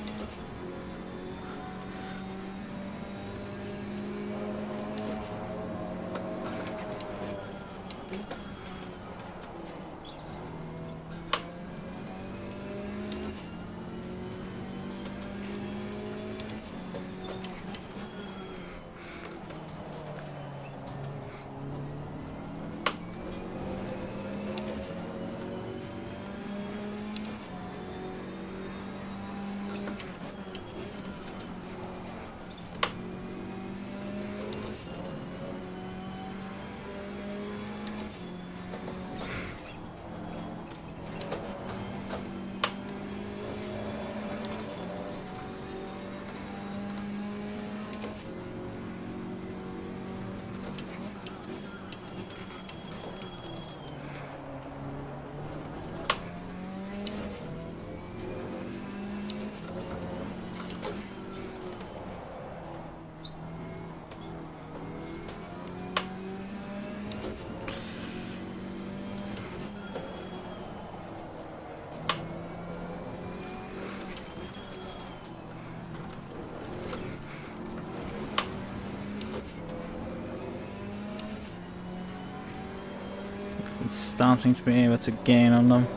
It's starting to be able to gain on them.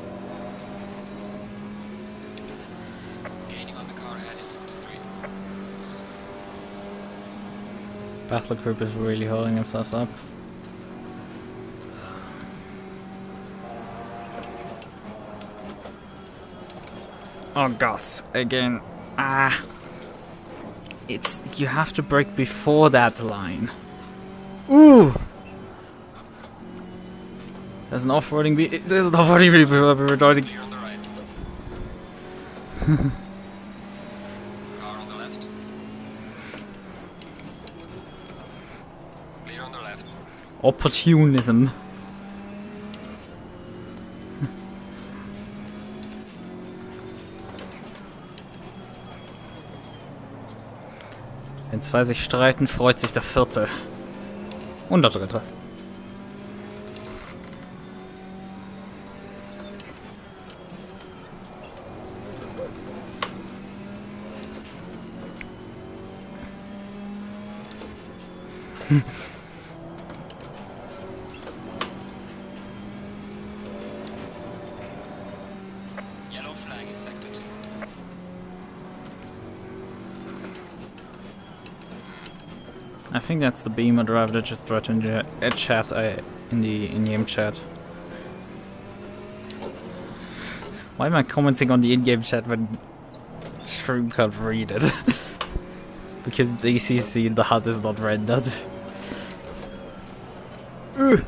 Gaining on the car ahead is up to 3. Battle Group is really holding themselves up. Oh god, again. Ah. It's, you have to brake before that line. Ooh! There's an off-roading there's an off-roading retarding. Clear on the right. Car on the left. Clear on the left. Opportunism. Wenn zwei sich streiten, freut sich der Vierte. Und der Dritte. Yellow flag in sector 2. I think that's the Beamer driver that just wrote in the chat, in the in-game chat. Why am I commenting on the in-game chat when stream can't read it? Because it's ACC and the HUD is not rendered. Ugh.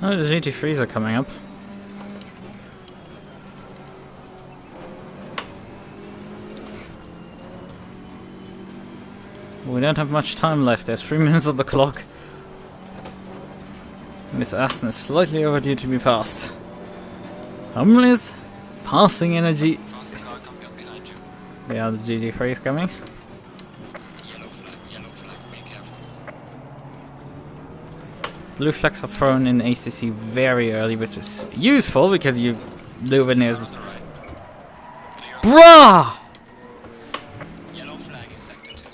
Oh, the GT3s are coming up. We don't have much time left, there's 3 minutes on the clock. Miss Aston is slightly overdue to be passed. Humlis, passing energy. Faster car coming up behind you. Yeah, the GT3 is coming. Yellow flag, be careful. Blue flags are thrown in ACC very early, which is useful because you know when there's... On the right. Clear on Bruh! Yellow flag in sector 2.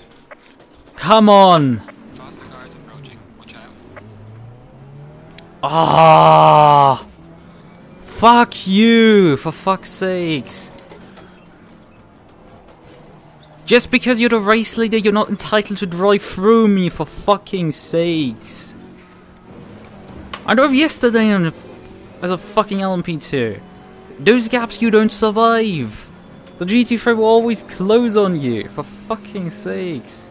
Come on! Faster car is approaching. Watch out. Ah! Fuck you! For fuck's sakes! Just because you're the race leader, you're not entitled to drive through me, for fucking sakes! I drove yesterday on as a fucking LMP2. Those gaps you don't survive! The GT3 will always close on you, for fucking sakes!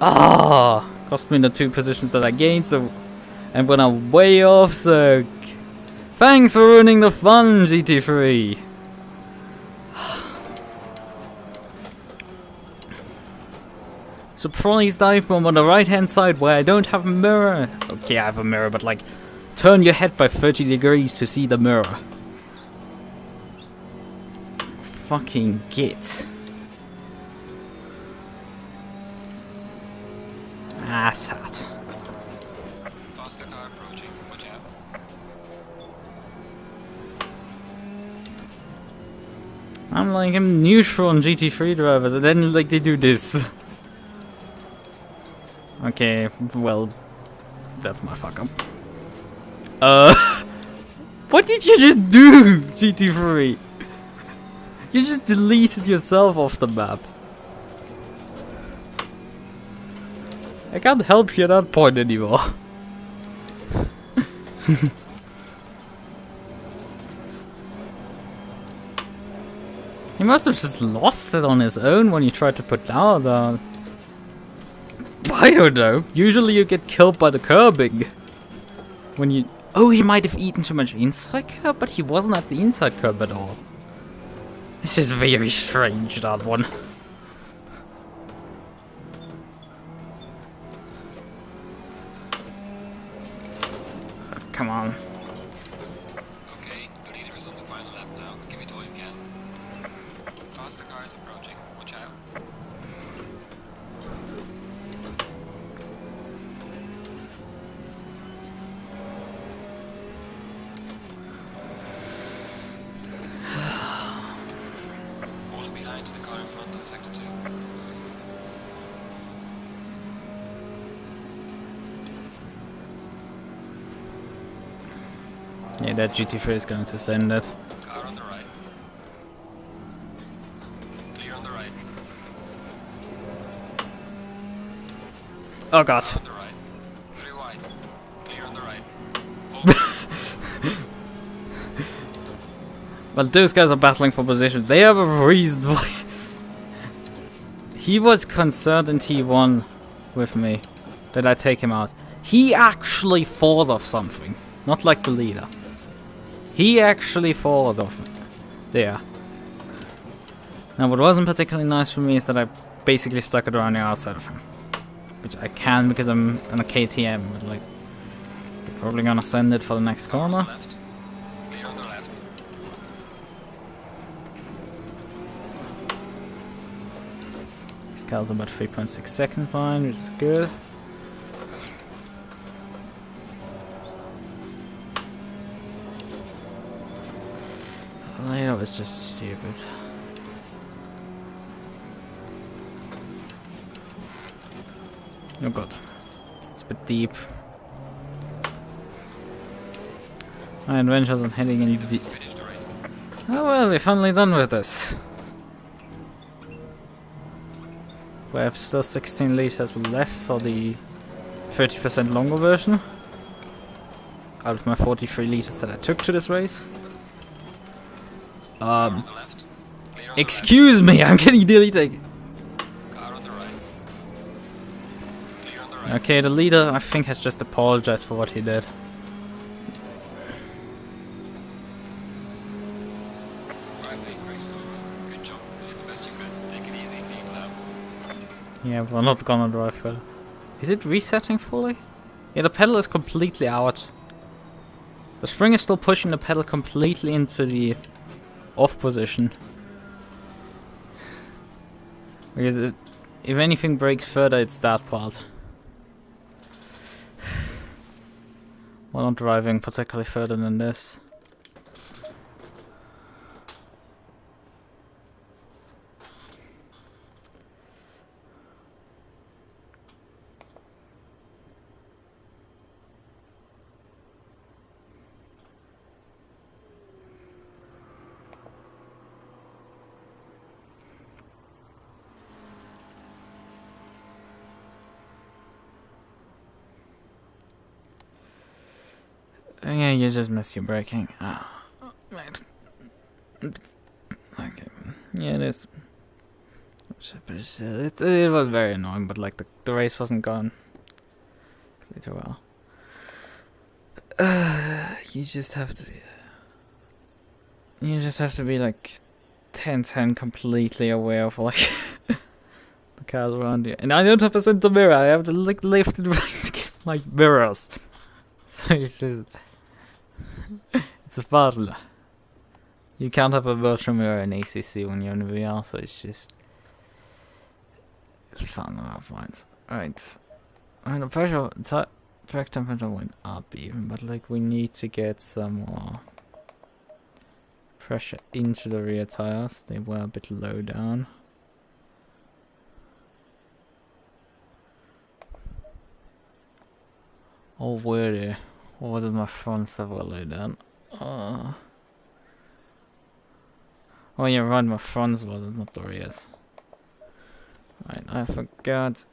Ah! Cost me the 2 positions that I gained, so... And when I'm way off, so... Thanks for ruining the fun, GT3! Surprise dive bomb on the right hand side where I don't have a mirror. Okay, I have a mirror, but like, turn your head by 30 degrees to see the mirror. Fucking git. Asshat. Faster car approaching. Watch out. I'm like, I'm neutral on GT3 drivers, and then like they do this. Okay, well, that's my fuck up. What did you just do, GT3? You just deleted yourself off the map. I can't help you at that point anymore. He must have just lost it on his own when you tried to put down the... I don't know. Usually you get killed by the curbing. When you... Oh, he might have eaten too much inside curb, but he wasn't at the inside curb at all. This is very strange, that one. Come on. Okay, the leader is on the final lap now. Give it all you can. Faster car is approaching. Watch out. Falling behind the car in front of sector 2. Yeah, that GT3 is going to send it. Car on the right. Clear on the right. Oh god. On the right. 3 wide. Clear on the right. Well, those guys are battling for position. They have a reason why. He was concerned in T1 with me that I take him out. He actually thought of something. Not like the leader. He actually thought of it. There. Now what wasn't particularly nice for me is that I basically stuck it around the outside of him. Which I can because I'm on a KTM. But like, they're probably gonna send it for the next corner. Left. Clear on the left. These cars are about 3.6 seconds behind, which is good. That was just stupid. Oh god. It's a bit deep. My adventures on heading in deep. Finish the race. Oh well, we're finally done with this. We have still 16 liters left for the 30% longer version. Out of my 43 liters that I took to this race. Car on the left. Clear on Excuse me, I'm getting deleted. the left. Car on the right. Clear on the right. Okay, the leader, I think, has just apologized for what he did. Right lane race. Good job. You did the best you could. Take it easy. Lead lap. Yeah, we're not gonna drive further. Is it resetting fully? Yeah, the pedal is completely out. The spring is still pushing the pedal completely into the off position. Because if anything breaks further, it's that part. We're not driving particularly further than this. Yeah, you just miss your braking. Ah, right. Okay. Yeah, it is. It was very annoying, but like the race wasn't gone too well. You just have to be. You just have to be like 10/10 completely aware of like the cars around you. And I don't have a center mirror. I have to like left and right to get my mirrors. So it's just. It's a fun. You can't have a virtual mirror in ACC when you're in VR, so it's just. It's fun enough, once. Right. I mean, the pressure. Track temperature went up even, but like we need to get some more pressure into the rear tires. They were a bit low down. Oh, were they? Or did my fronts have a low down? Oh yeah, right, my fronts was it, not the rears. Right, I forgot.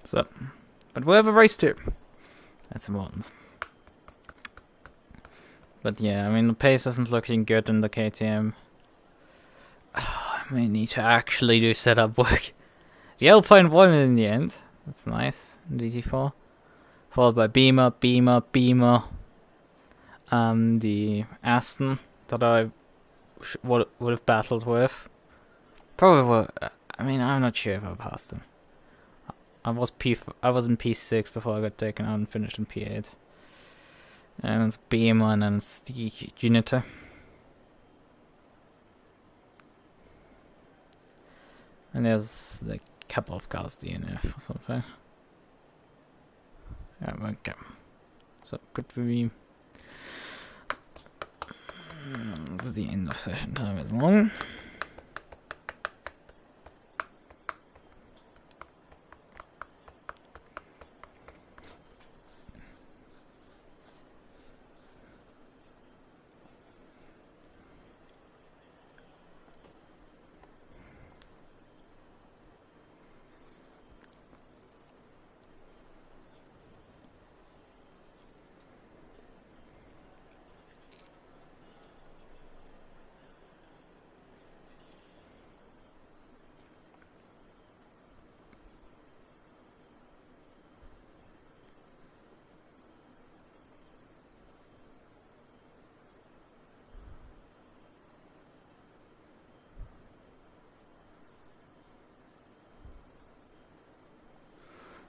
So, but we have a race too. That's important. But yeah, I mean, the pace isn't looking good in the KTM. I may need to actually do setup work. The Alpine won in the end. That's nice. GT4. Followed by Beamer. The Aston that I would have battled with. Probably would. I mean, I'm not sure if I passed him. I was in P6 before I got taken out and finished in P8. And it's Beamer and then it's the Junitor. And there's like a couple of cars DNF or something. Yeah, okay. So could we the end of session time is long.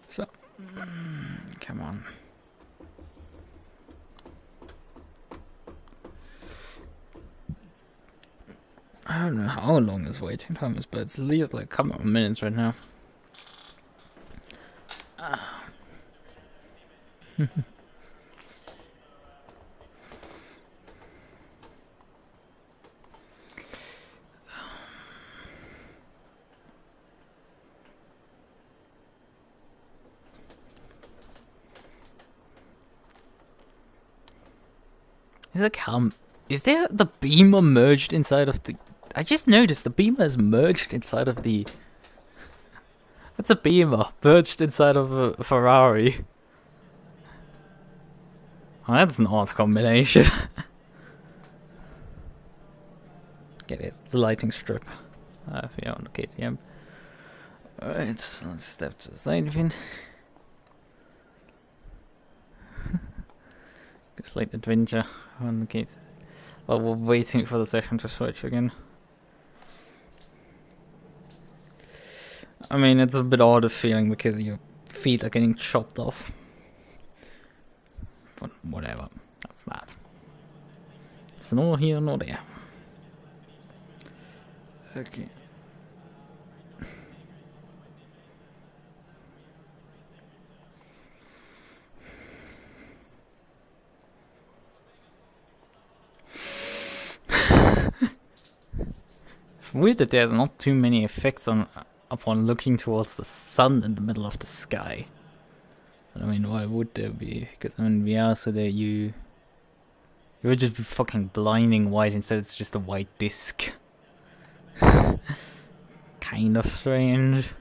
So, come on. I don't know how long this waiting time is, but it's at least like a couple of minutes right now. Is there the Beamer merged inside of the... I just noticed the Beamer is merged inside of the... That's a Beamer merged inside of a Ferrari. Oh, that's an odd combination. Okay, there's the lighting strip. If you're on the KTM. Alright, let's step to the side of it. Slight adventure on the gate. While we're waiting for the session to switch again. I mean, it's a bit odd of feeling because your feet are getting chopped off. But whatever, that's that. It's nor here nor there. Okay. It's weird that there's not too many effects upon looking towards the sun in the middle of the sky. But I mean, why would there be? Because I mean, VR, so that you would just be fucking blinding white instead it's just a white disc. Kind of strange.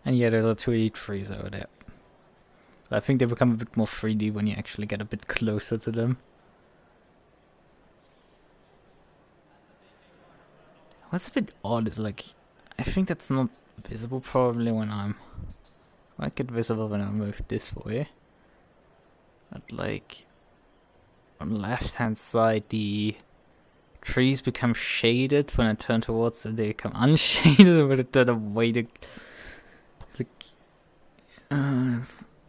And yeah, there's a 2D trees over there. But I think they become a bit more 3D when you actually get a bit closer to them. What's a bit odd is like, I think that's not visible probably when I'm... Like it visible when I move this way. But like, on the left hand side the trees become shaded when I turn towards them, they become unshaded when I turn away. It's like,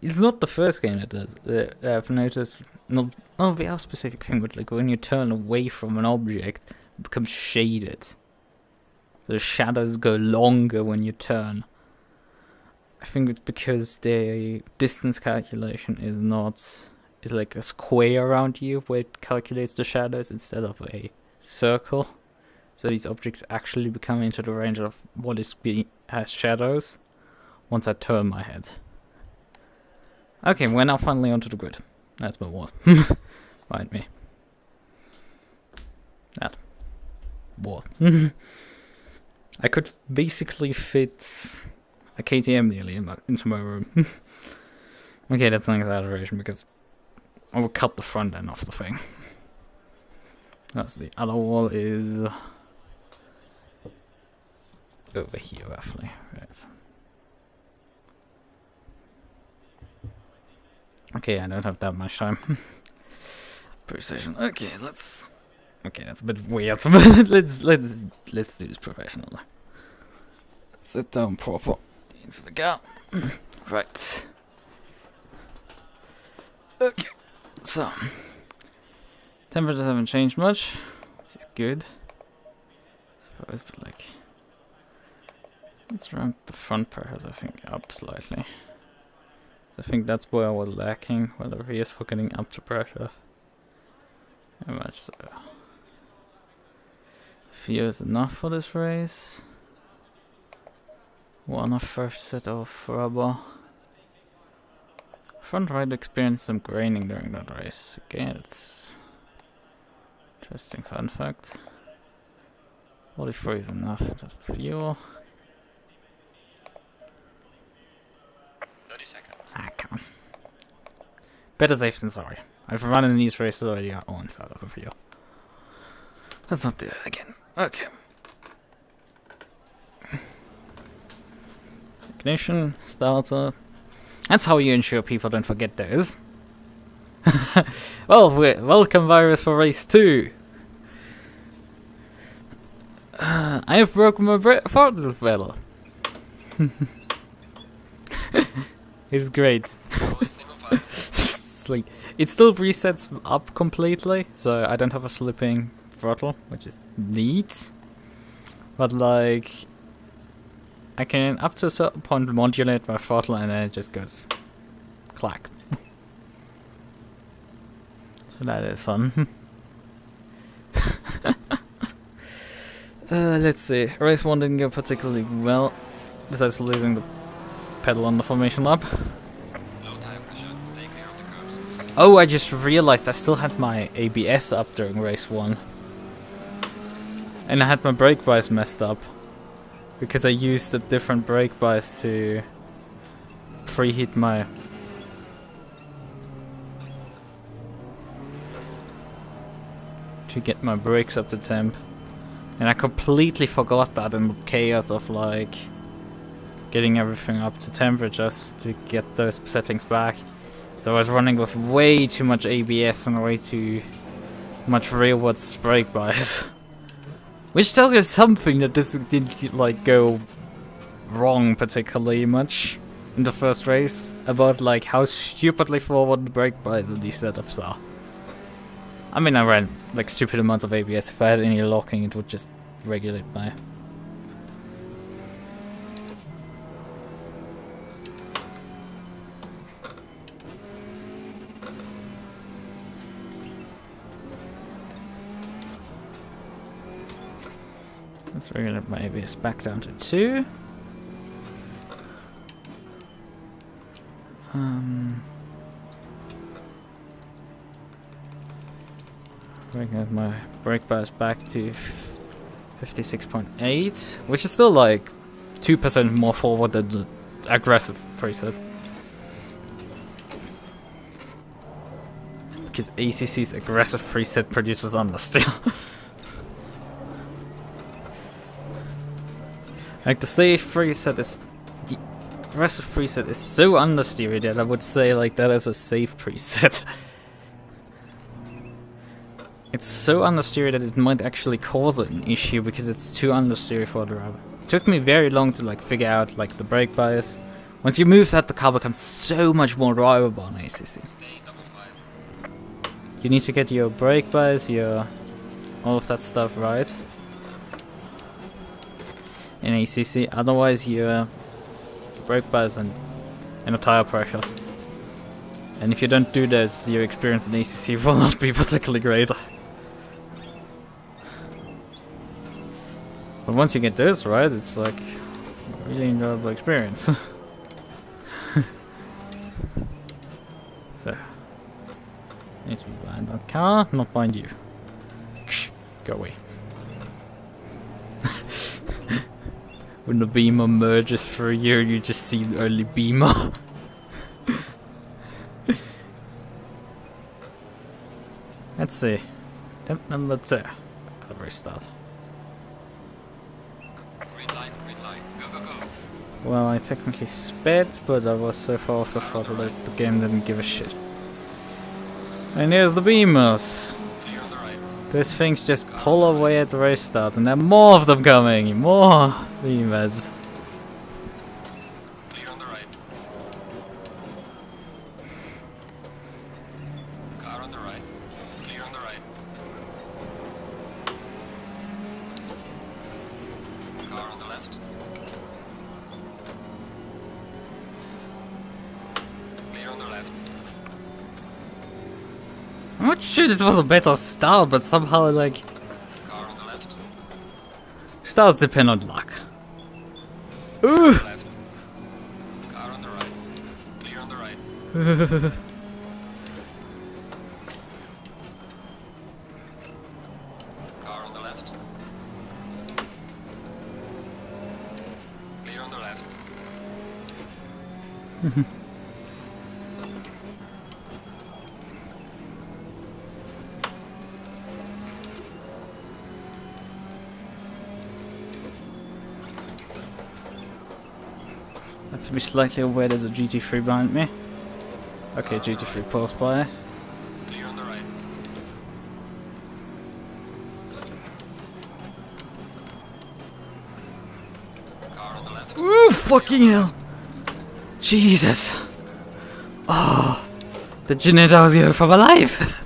it's not the first game that does it. I've noticed, not a VR specific thing, but like when you turn away from an object, it becomes shaded. The shadows go longer when you turn. I think it's because the distance calculation is not is like a square around you where it calculates the shadows instead of a circle. So these objects actually become into the range of what is has shadows once I turn my head. Okay, we're now finally onto the grid. That's my wall. Mind me. That wall. I could basically fit a KTM nearly into my room. Okay, that's an exaggeration because I will cut the front end off the thing. That's the other wall is over here roughly, right. Okay, I don't have that much time. Precision. Okay, let's. Okay, that's a bit weird. let's do this professionally. Sit down proper into the car. Right. Okay. So temperatures haven't changed much, which is good. I suppose, but like, let's ramp the front pressures, I think, up slightly. I think that's where I was lacking, while the rears were getting up to pressure. Very much so. Fuel is enough for this race. One of first set of rubber. Front right experienced some graining during that race. Again, it's interesting fun fact. 43 is enough, just fuel. 30 seconds. Ah, come on. Better safe than sorry. I've run in these races already got once out of a few. Let's not do that again. Okay. Ignition, starter. That's how you ensure people don't forget those. Well, welcome virus for race 2. I have broken my throttle pedal. It's great. It's like, it still resets up completely, so I don't have a slipping throttle, which is neat. But like, I can up to a certain point modulate my throttle and then it just goes clack. So that is fun. Let's see. Race 1 didn't go particularly well, besides losing the pedal on the formation lap. Low tire pressure. Stay clear of the curves. Oh, I just realized I still had my ABS up during race 1. And I had my brake bias messed up. Because I used a different brake bias to preheat my... to get my brakes up to temp. And I completely forgot that in the chaos of like getting everything up to temperatures to get those settings back. So I was running with way too much ABS and way too much rearwards brake bias. Which tells you something that this didn't like go wrong particularly much in the first race about like how stupidly forward the brake bias in these setups are. I mean, I ran like stupid amounts of ABS. If I had any locking, it would just regulate my... Let's regulate my ABS back down to 2. Regulate my brake bias back to 56.8, which is still like 2% more forward than the aggressive preset. Because ACC's aggressive preset produces understeer. Like the safe preset is... the aggressive preset is so understeery that I would say like that is a safe preset. It's so understeery that it might actually cause an issue because it's too understeery for the rubber. It took me very long to like figure out like the brake bias. Once you move that, the car becomes so much more drivable on ACC. You need to get your brake bias, your all of that stuff right in ACC. Otherwise, your brake bias and the tire pressure And if you don't do this, your experience in ACC will not be particularly great. But once you get this right, it's like a really enjoyable experience. So, need to be behind that car, not behind you. Go away. When the beamer merges through you just see the early beamer. Let's see. Attempt number 2. I'll restart. Green light, go, go, go. Well, I technically sped, but I was so far off the throttle that the game didn't give a shit. And here's the beamers. Clear on the right. Those things just pull away at the restart, and there are more of them coming! More beamers. Clear on the right. Car on the right. Clear on the right. Car on the left. Clear on the left. I'm not sure this was a better start, but somehow, like, Car on the left. starts depend on luck. Ooh! Left. Car on the right. Clear on the right. Car on the left. Clear on the left. I have to be slightly aware there's a GT3 behind me. Okay, GT3 pulls by. Clear on the right. Car on the left. Ooh, fucking hell! Jesus! Oh, the Jeanette I was here for my life!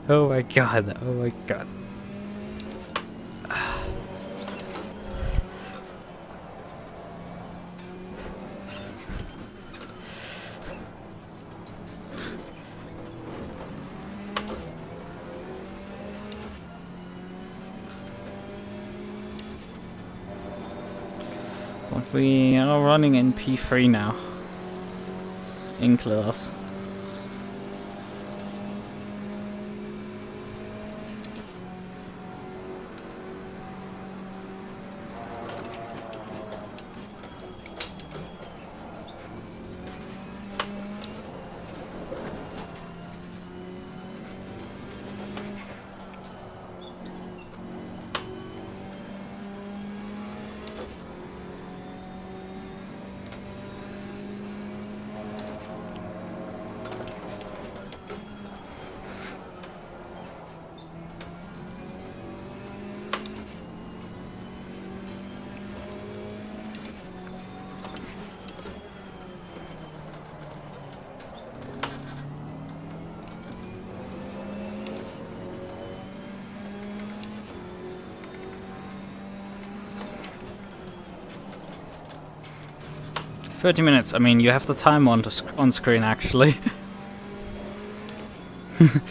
Oh my god, oh my god. But we are running in P3 now. In class. "30 minutes. I mean, you have the time on screen actually." The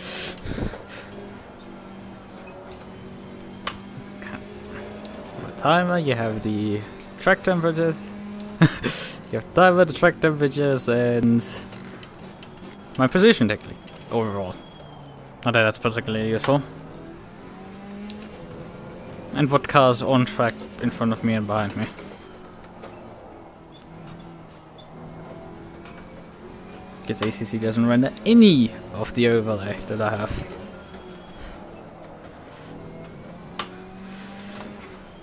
timer. You have the track temperatures. You have timer, the track temperatures, and my position technically overall. Not that that's particularly useful. And what cars on track in front of me and behind me. Because ACC doesn't render any of the overlay that I have.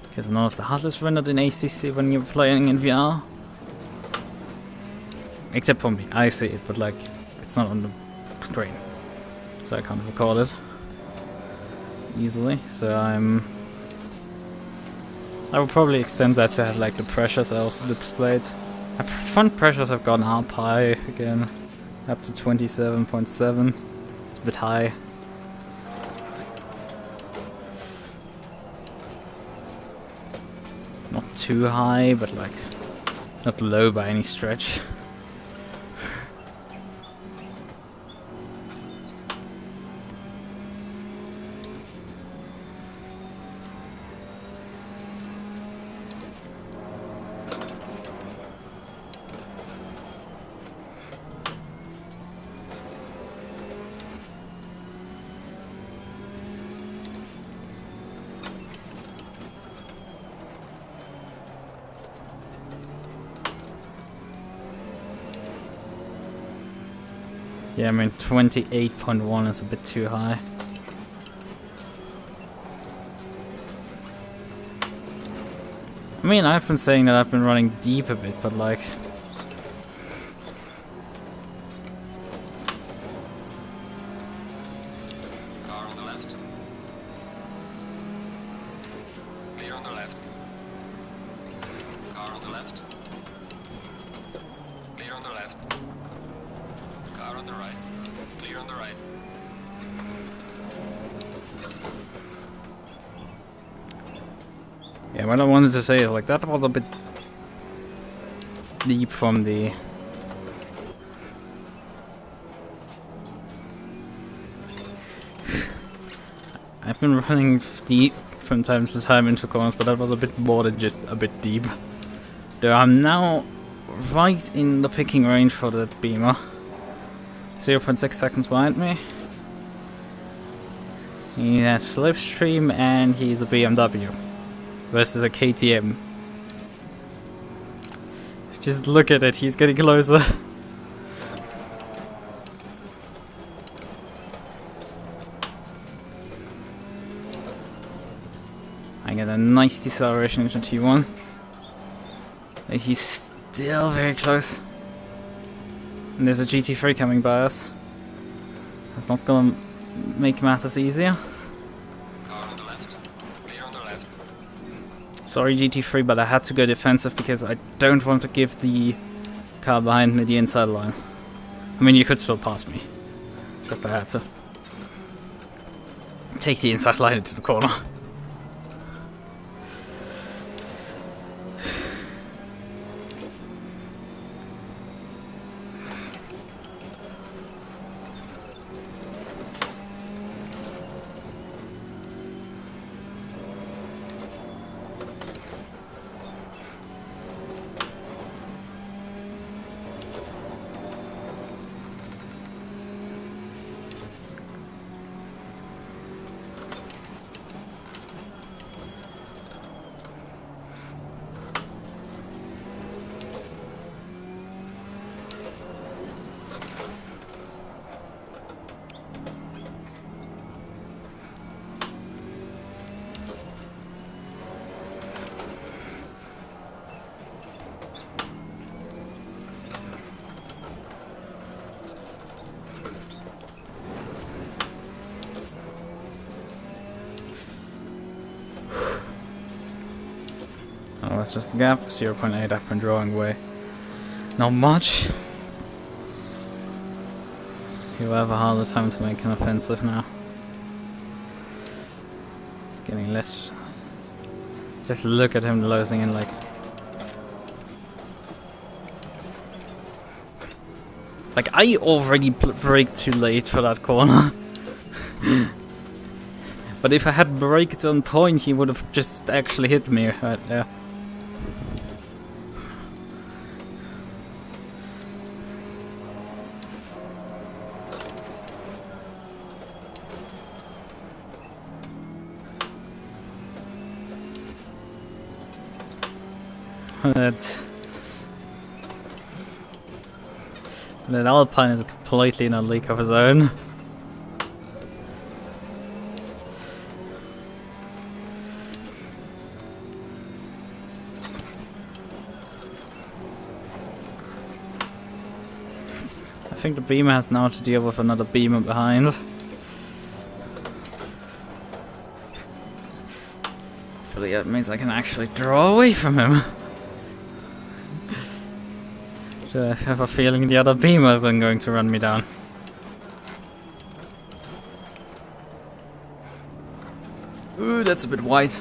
Because none of the HUD is rendered in ACC when you're playing in VR. Except for me, I see it, but like, it's not on the screen. So I can't record it easily, so I will probably extend that to have like the pressures also displayed. Front pressures have gone up high again. Up to 27.7. It's a bit high. Not too high, but like not low by any stretch. Yeah, I mean 28.1 is a bit too high. I mean, I've been saying that I've been running deep a bit, but like... Car on the left. Clear on the left. Car on the left. Clear on the left. Car on the right. Clear on the right. Yeah, what I wanted to say is like that was a bit deep from the... I've been running deep from time to time into corners, but that was a bit more than just a bit deep. Though I'm now right in the picking range for that Beamer. 0.6 seconds behind me. He has Slipstream and he's a BMW versus a KTM. Just look at it, he's getting closer. I get a nice deceleration into T1. And he's still very close. And there's a GT3 coming by us. That's not gonna make matters easier. Car on the left. Clear on the left. Sorry GT3, but I had to go defensive because I don't want to give the car behind me the inside line. I mean, you could still pass me. Just I had to take the inside line into the corner. Oh, that's just the gap. 0.8 I've been drawing away. Not much. He'll have a harder time to make an offensive now. It's getting less. Just look at him closing in like. Like, I already braked too late for that corner. But if I had braked on point, he would have just actually hit me right there. That Alpine is completely in a league of his own. I think the Beamer has now to deal with another Beamer behind. Hopefully that means I can actually draw away from him. I have a feeling the other Beamer is then going to run me down. Ooh, that's a bit wide.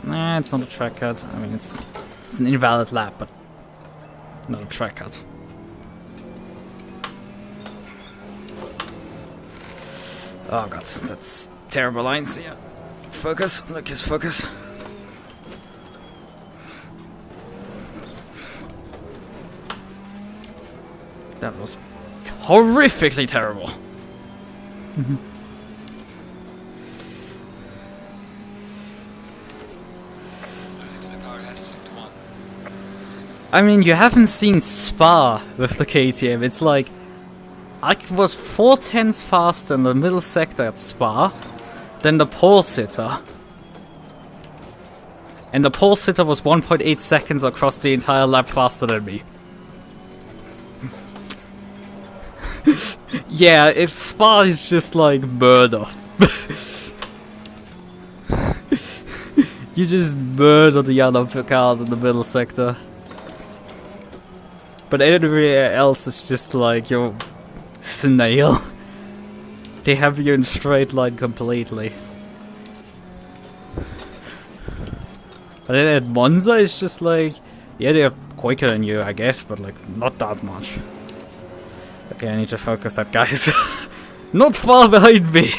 Nah, it's not a track cut. I mean, it's an invalid lap, but not a track cut. Oh god, that's terrible lines. Yeah, focus, Lucas, focus. That was horrifically terrible. Losing to the car ahead is 1. I mean, you haven't seen Spa with the KTM. It's like I was 4/10 faster in the middle sector at Spa than the pole sitter. And the pole sitter was 1.8 seconds across the entire lap faster than me. Yeah, if Spa is just like murder. You just murder the other cars in the middle sector. But everywhere else is just like your snail. They have you in straight line completely. But then at Monza it's just like, yeah, they're quicker than you, I guess, but like not that much. Okay, I need to focus that guy's not far behind me.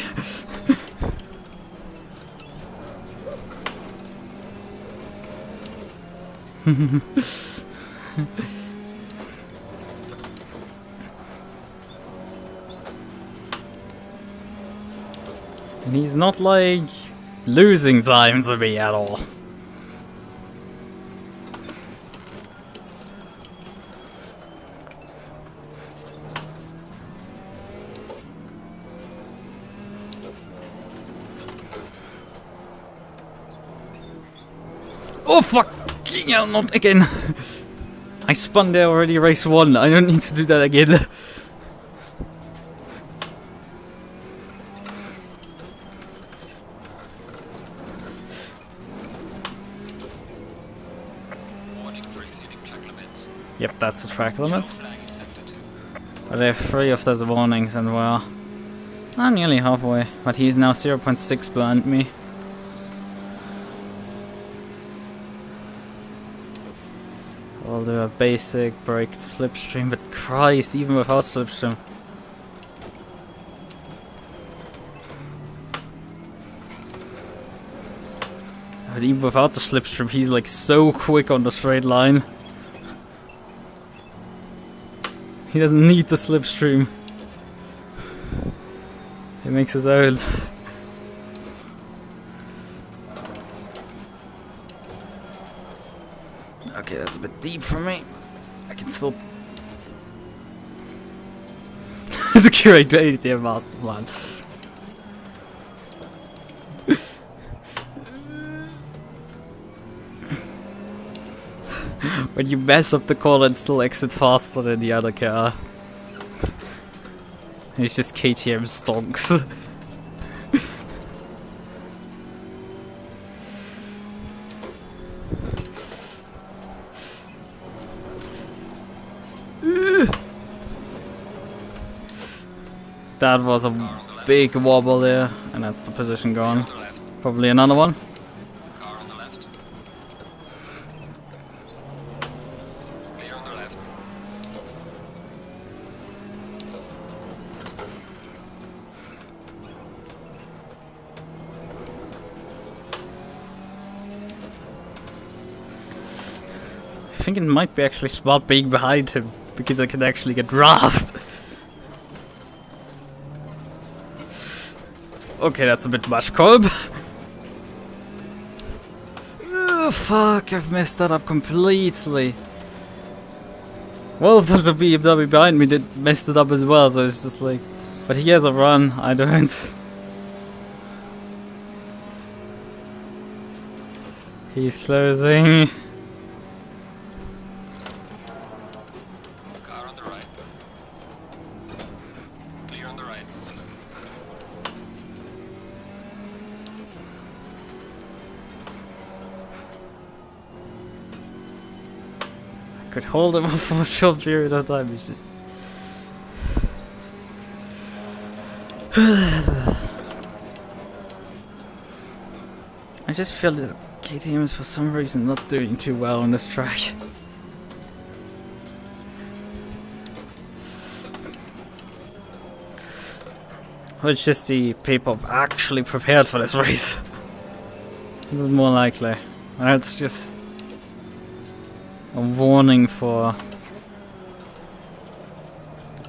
And he's not like losing time to me at all. Oh fuck! Yeah, not again. I spun there already, race 1. I don't need to do that again. Warning for exceeding track limits. Yep, that's the track limit. Yellow flag in sector 2. But there are 3 of those warnings and we're nearly halfway. But he's now 0.6 behind me. I'll do a basic brake slipstream, but Christ, even without slipstream. But even without the slipstream, he's like so quick on the straight line. He doesn't need the slipstream. He makes his own. Okay, that's a bit deep for me. I can still to curate the ATM master plan. When you mess up the corner and still exit faster than the other car. It's just KTM stonks. That was a big wobble there, and that's the position gone. Probably another one. Car on the left. Clear on the left. I think it might be actually smart being behind him, because I can actually get draft. Okay, that's a bit much, Kolb. Oh, fuck, I've messed that up completely. Well, but the BMW behind me did messed it up as well, so it's just like... But he has a run, I don't. He's closing. Car on the right. Clear on the right. Could hold him off for a short period of time, it's just... I just feel this KTM is for some reason not doing too well on this track. Or it's just the people actually prepared for this race. This is more likely. That's just a warning for...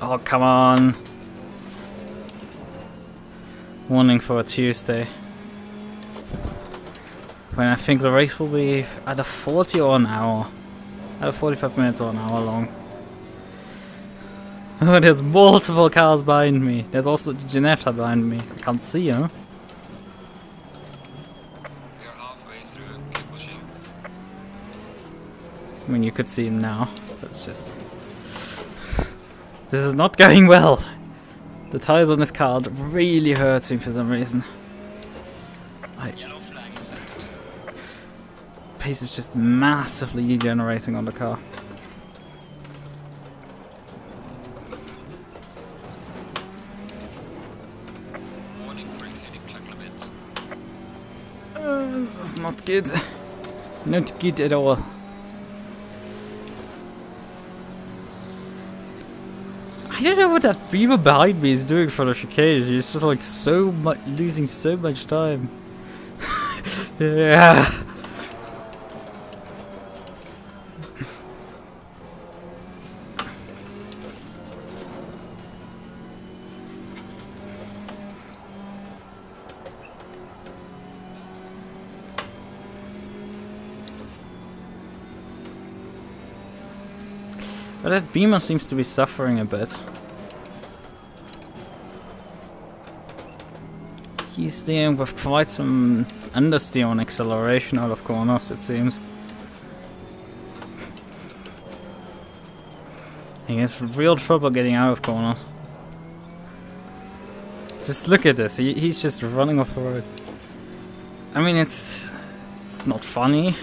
Oh, come on. Warning for a Tuesday. When I think the race will be either 40 or an hour. Either 45 minutes or an hour long. Oh, there's multiple cars behind me. There's also Janetta behind me. I can't see him. We are halfway through. Keep pushing. I mean, you could see him now. That's just... This is not going well. The tires on this car really hurts me for some reason. Yellow flag is set. Pace is just massively degenerating on the car. Warning for exceeding track limits. This is not good. Not good at all. I don't know what that beaver behind me is doing for the chicane. He's just like so much losing so much time. Yeah. But that Beamer seems to be suffering a bit. He's dealing with quite some understeer on acceleration out of corners, it seems. He has real trouble getting out of corners. Just look at this, he's just running off the road. I mean, it's not funny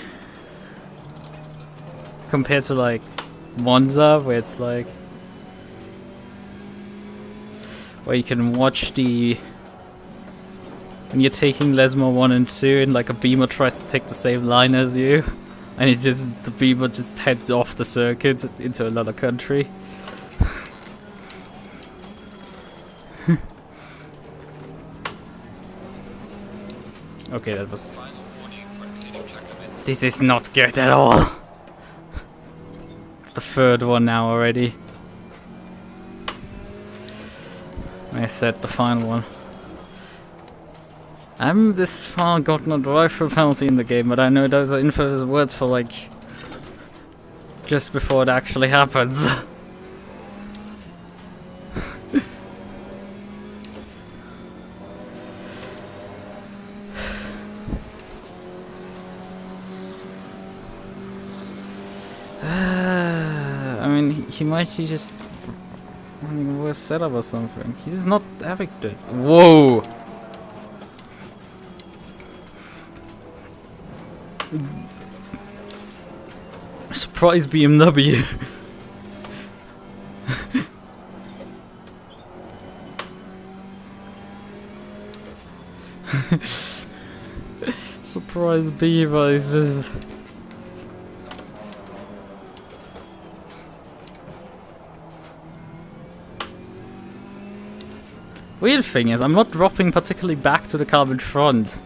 compared to like Monza, where it's like where you can watch the when you're taking Lesmo 1 and 2 and like a Beamer tries to take the same line as you, and the Beamer just heads off the circuit into another country. Okay, that was... Final warning for exceeding track limits. This is not good at all. It's the third one now already. I said the final one. I haven't this far gotten a drive-through penalty in the game, but I know those are infamous words for like just before it actually happens. I mean, he might be just running a worse setup or something. He's not having it. Whoa! Surprise BMW. Surprise Beaver is just... Weird thing is, I'm not dropping particularly back to the carbon front.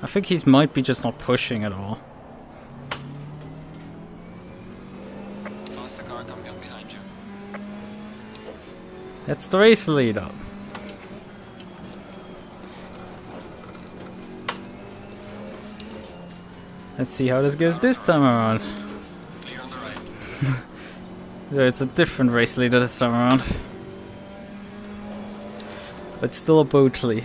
I think he might be just not pushing at all. Faster car coming up behind you. That's the race leader. Let's see how this goes this time around. Clear on the right. Yeah, it's a different race leader this time around. But still a Boatley.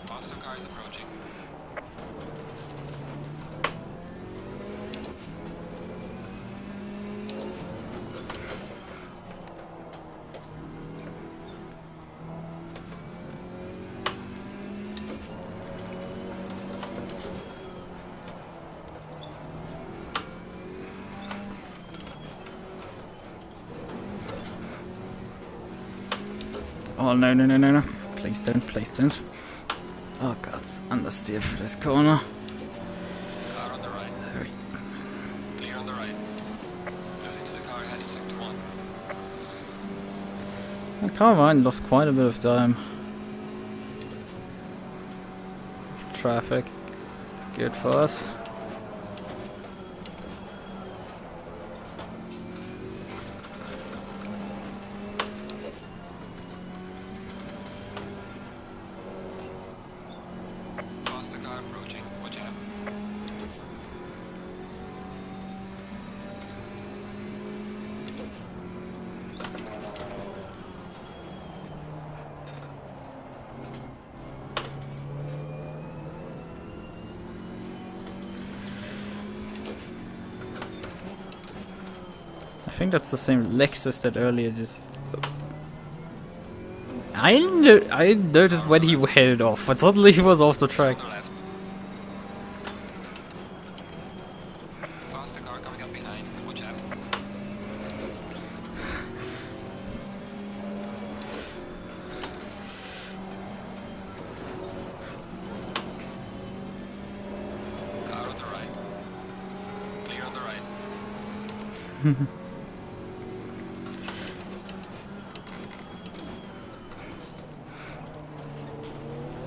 Faster car is approaching. Oh no no no no no. Please don't, please don't. Oh god, it's understeer for this corner. Car on the right. Clear on the right. Losing to the car ahead in sector 1. And Carmine lost quite a bit of time. Traffic. It's good for us. Faster car approaching. Watch out. think that's the same Lexus that earlier just... I noticed when he headed off, but suddenly he was off the track. On the left. Faster car coming up behind. Watch out. Car on the right. Clear on the right.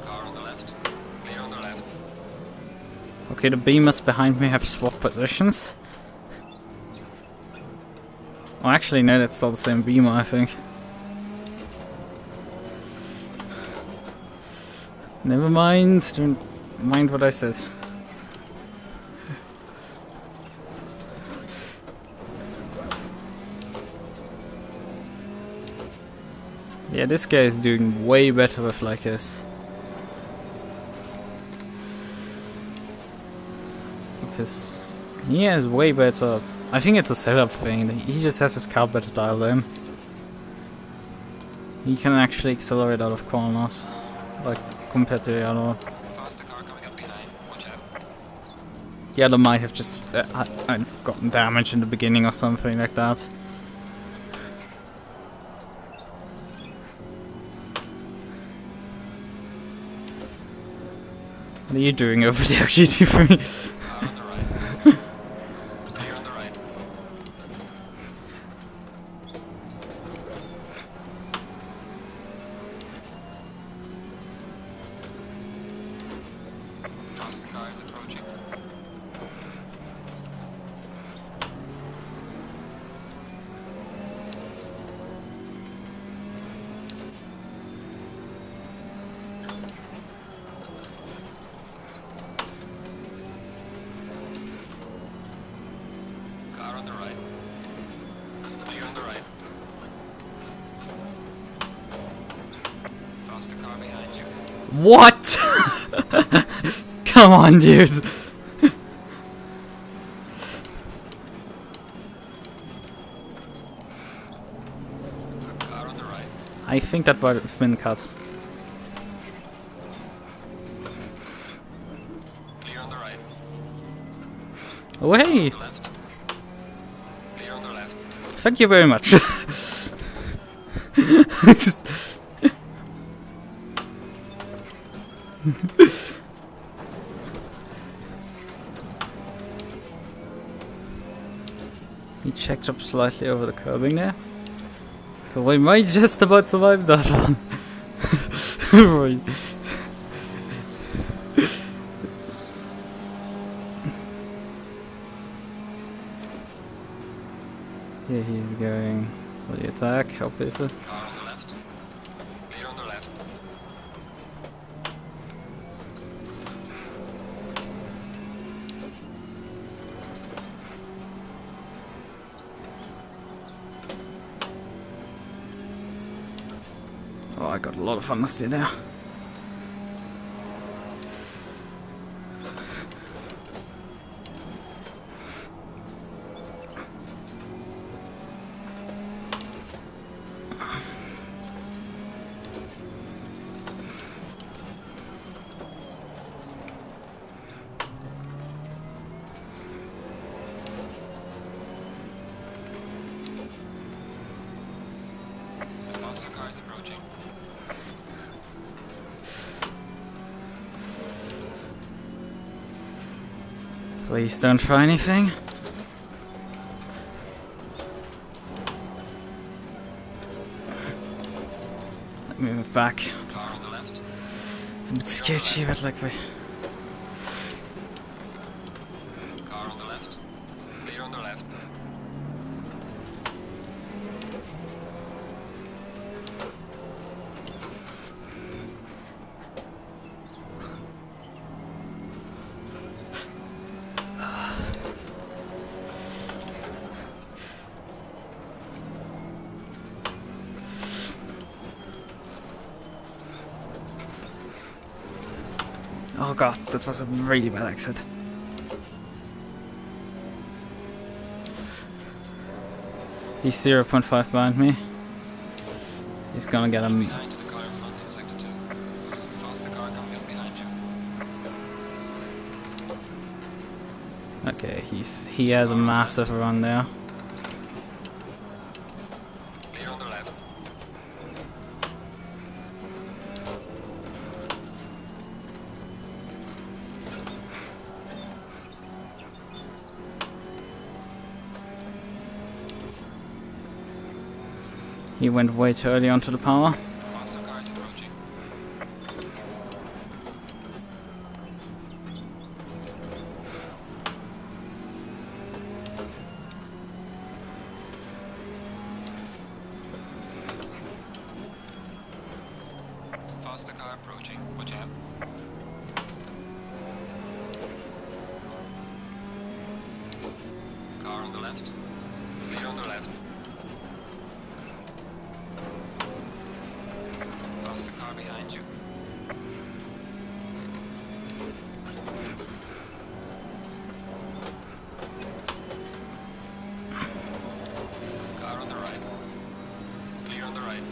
Car on the left. Clear on the left. Okay, the beamers behind me have swapped positions. Oh, actually, no, that's still the same beamer, I think. Never mind, don't mind what I said. Yeah, this guy is doing way better with like his... He has way better... I think it's a setup thing. He just has his car better dialed in. He can actually accelerate out of corners, like compared to the other one. Faster car coming up behind. Watch out. The other might have just I've gotten damage in the beginning or something like that. What are you doing over there, GT3? Car on the right. Clear on the right. Faster car is approaching. Car on the right. Clear on the right. Faster car behind you. What? Come on, dude. Car on the right. I think that might have been cut. Clear on the right. Oh, hey! On the left. Clear on the left. Thank you very much. He checked up slightly over the curbing there. So we might just about survive that one. Right. Here he's going for the attack, obviously. Car on the left. Clear on the left. Oh, I got a lot of honesty there. The faster car is approaching. Please don't try anything. Let me move back. Car on the left. It's a bit sketchy, but like we... Car on the left. Clear on the left. Oh god, that was a really bad exit. He's 0.5 behind me. He's gonna get him. Behind you, the car in front in sector 2. Faster car coming up behind you. Okay, he has a massive run there. Clear on the left. He went way too early onto the power. Faster car is approaching. Faster car approaching. Watch out. Car on the left. Clear on the left. Faster car behind you. Car on the right. Clear on the right.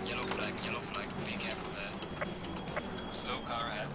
Yellow flag, be careful there. Slow car ahead.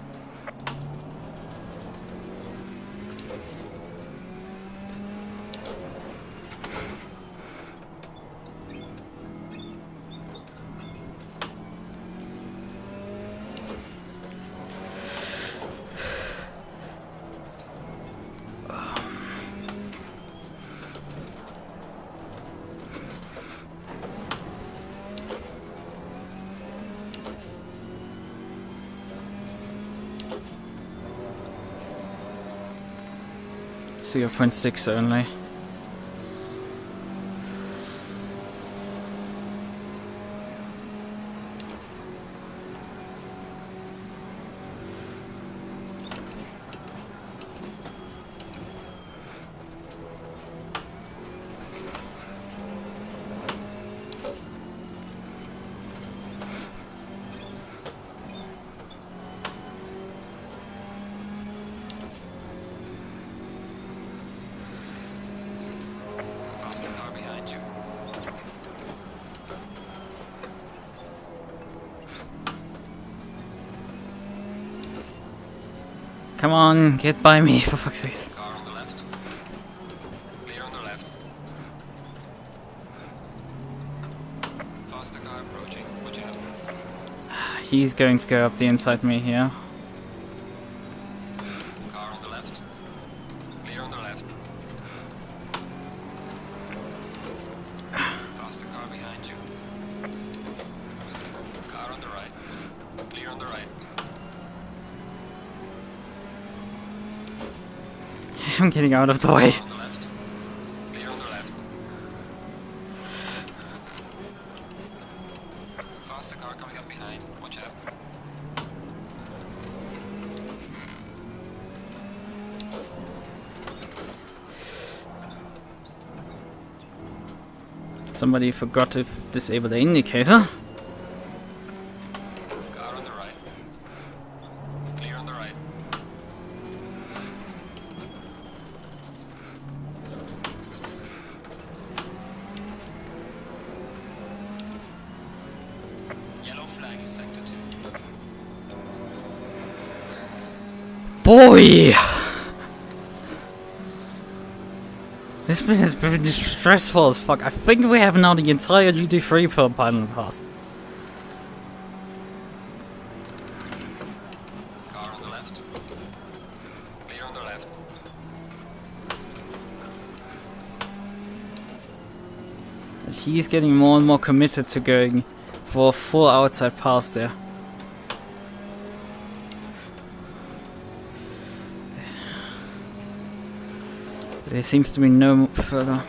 Zero 0.6 only. Faster car behind you. Come on, get by me, for fuck's sake. Car on the left. Clear on the left. Faster car approaching. Watch out. He's going to go up the inside me here. Car on the left. Clear on the left. Faster car behind you. Car on the right. Clear on the right. I'm getting out of the way. Car on the left. Clear on the left. Faster car coming up behind. Watch out. Somebody forgot to disable the indicator. Car on the right. Clear on the right. Yellow flag in sector 2. Boy! This bit has been stressful as fuck. I think we have now the entire GT3 for final pass. Car on the left. Clear on the left. He's getting more and more committed to going for a full outside pass there. There seems to be no further.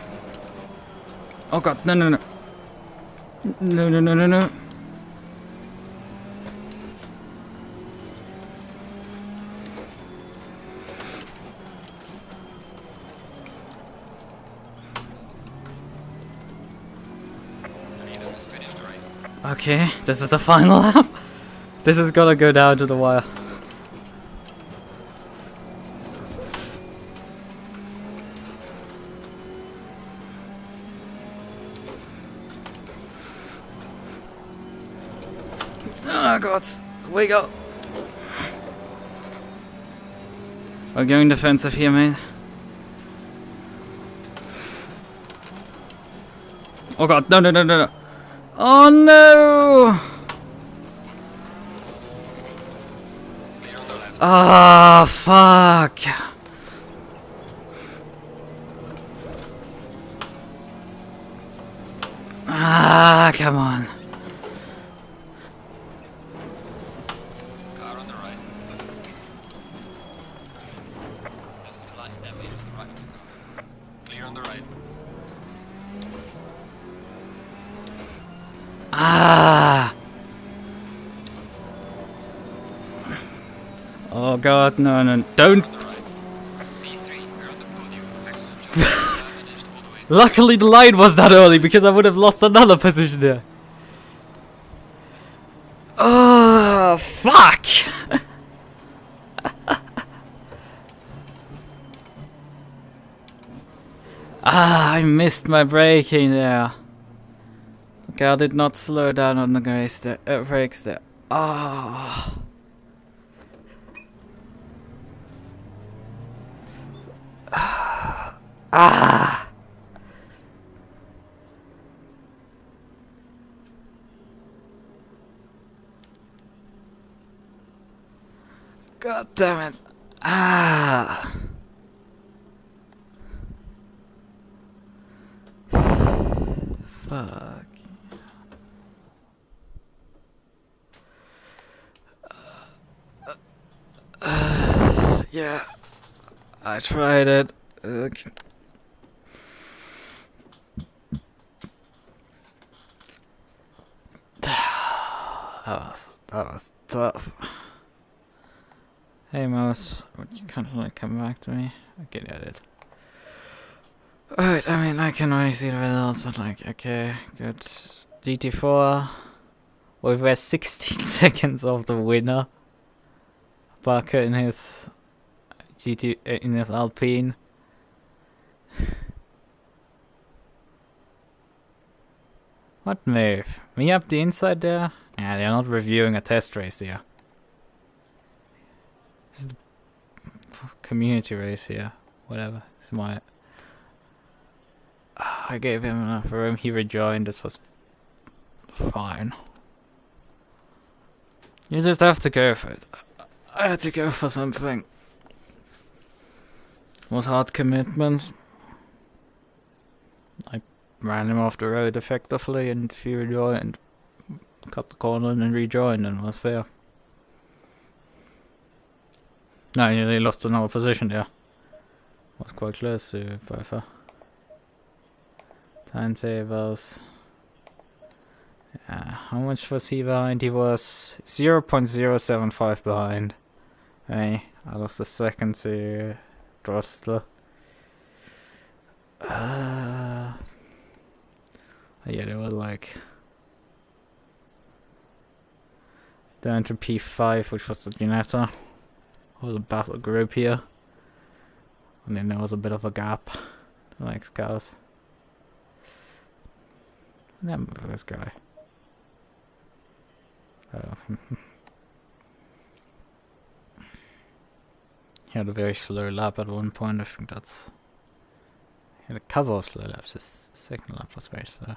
Oh god, no, no, no. No, no, no, no, no. Radeon has finished the race. Okay, this is the final lap. This is gonna go down to the wire. Oh god, we go. We're going defensive here, mate. Oh god, no, no, no, no, no. Oh no! Clear on the left. Ah, fuck. Ah, come on. Car on the right. There's some light damage on the right of the car. Clear on the right. Ah. Oh god, no, no, don't. On the right. P3, we're on the podium. Excellent job. Managed all the way through. Luckily the line was that early because I would have lost another position there. Oh, fuck. Ah, I missed my braking there. Okay, I did not slow down on the brakes there. Ah. Ah. God damn it. Ah. Fuck. Yeah. I tried it. Okay. That was tough. Hey mouse, would you kind of like come back to me? Okay, yeah, it. Alright, I mean, I can already see the results, but like, okay, good. GT4, we were 16 seconds off the winner. Barker in his in his Alpine. What move? Me up the inside there? Yeah, they're not reviewing a test race here. It's the community race here. Whatever. It's my. I gave him enough room. He rejoined. This was fine. You just have to go for it. I had to go for something. It was hard commitment. I ran him off the road effectively, and he rejoined. Cut the corner and then rejoined, and it was fair. No, I nearly lost another position there. Was quite close to Pfeiffer. Timetables. Yeah, how much was he behind? He was 0.075 behind. Hey, I lost a second to Drostler. Yeah, they were like down to P5, which was the Ginetta. Or the battle group here. And then there was a bit of a gap. The next cars. Remember this guy. He had a very slow lap at one point. I think that's. He had a couple of slow laps. His second lap was very slow.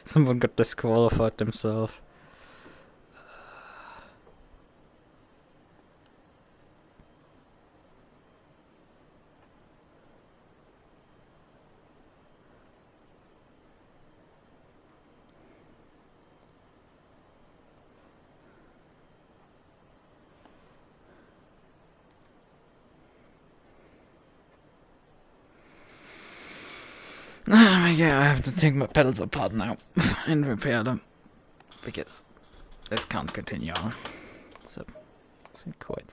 Someone got disqualified themselves. Yeah, I have to take my pedals apart now and repair them because this can't continue on. So, let's quit.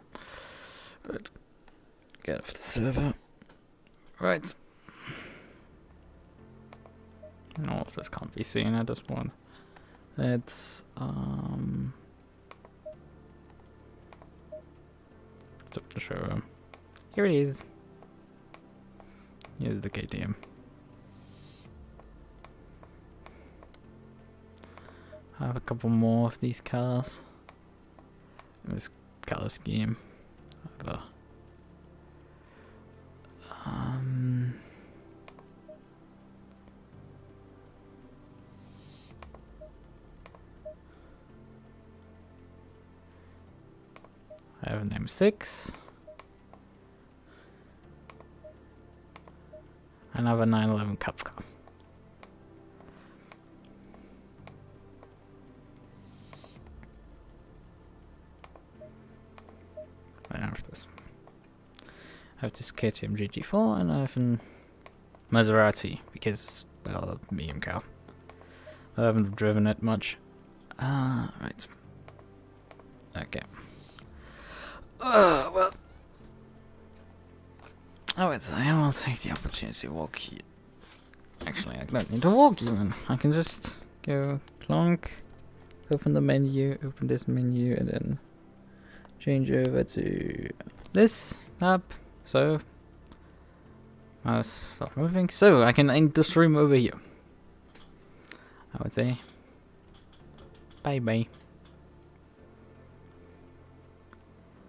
Right, get off the server. Right. No, this can't be seen at this point. Let's stop the showroom. Here it is. Here's the KTM. I have a couple more of these cars. This color scheme. I have an M6. And I have a 911 Cup car. I have this. I have this KTM GT4 and I have an Maserati because, well, a medium car. I haven't driven it much. Right. Okay. Well, I would say I will take the opportunity to walk here. Actually, I don't need to walk even. I can just go clonk, open the menu, open this menu, and then change over to this app. So, mouse stop moving. So, I can end the stream over here. I would say, bye bye.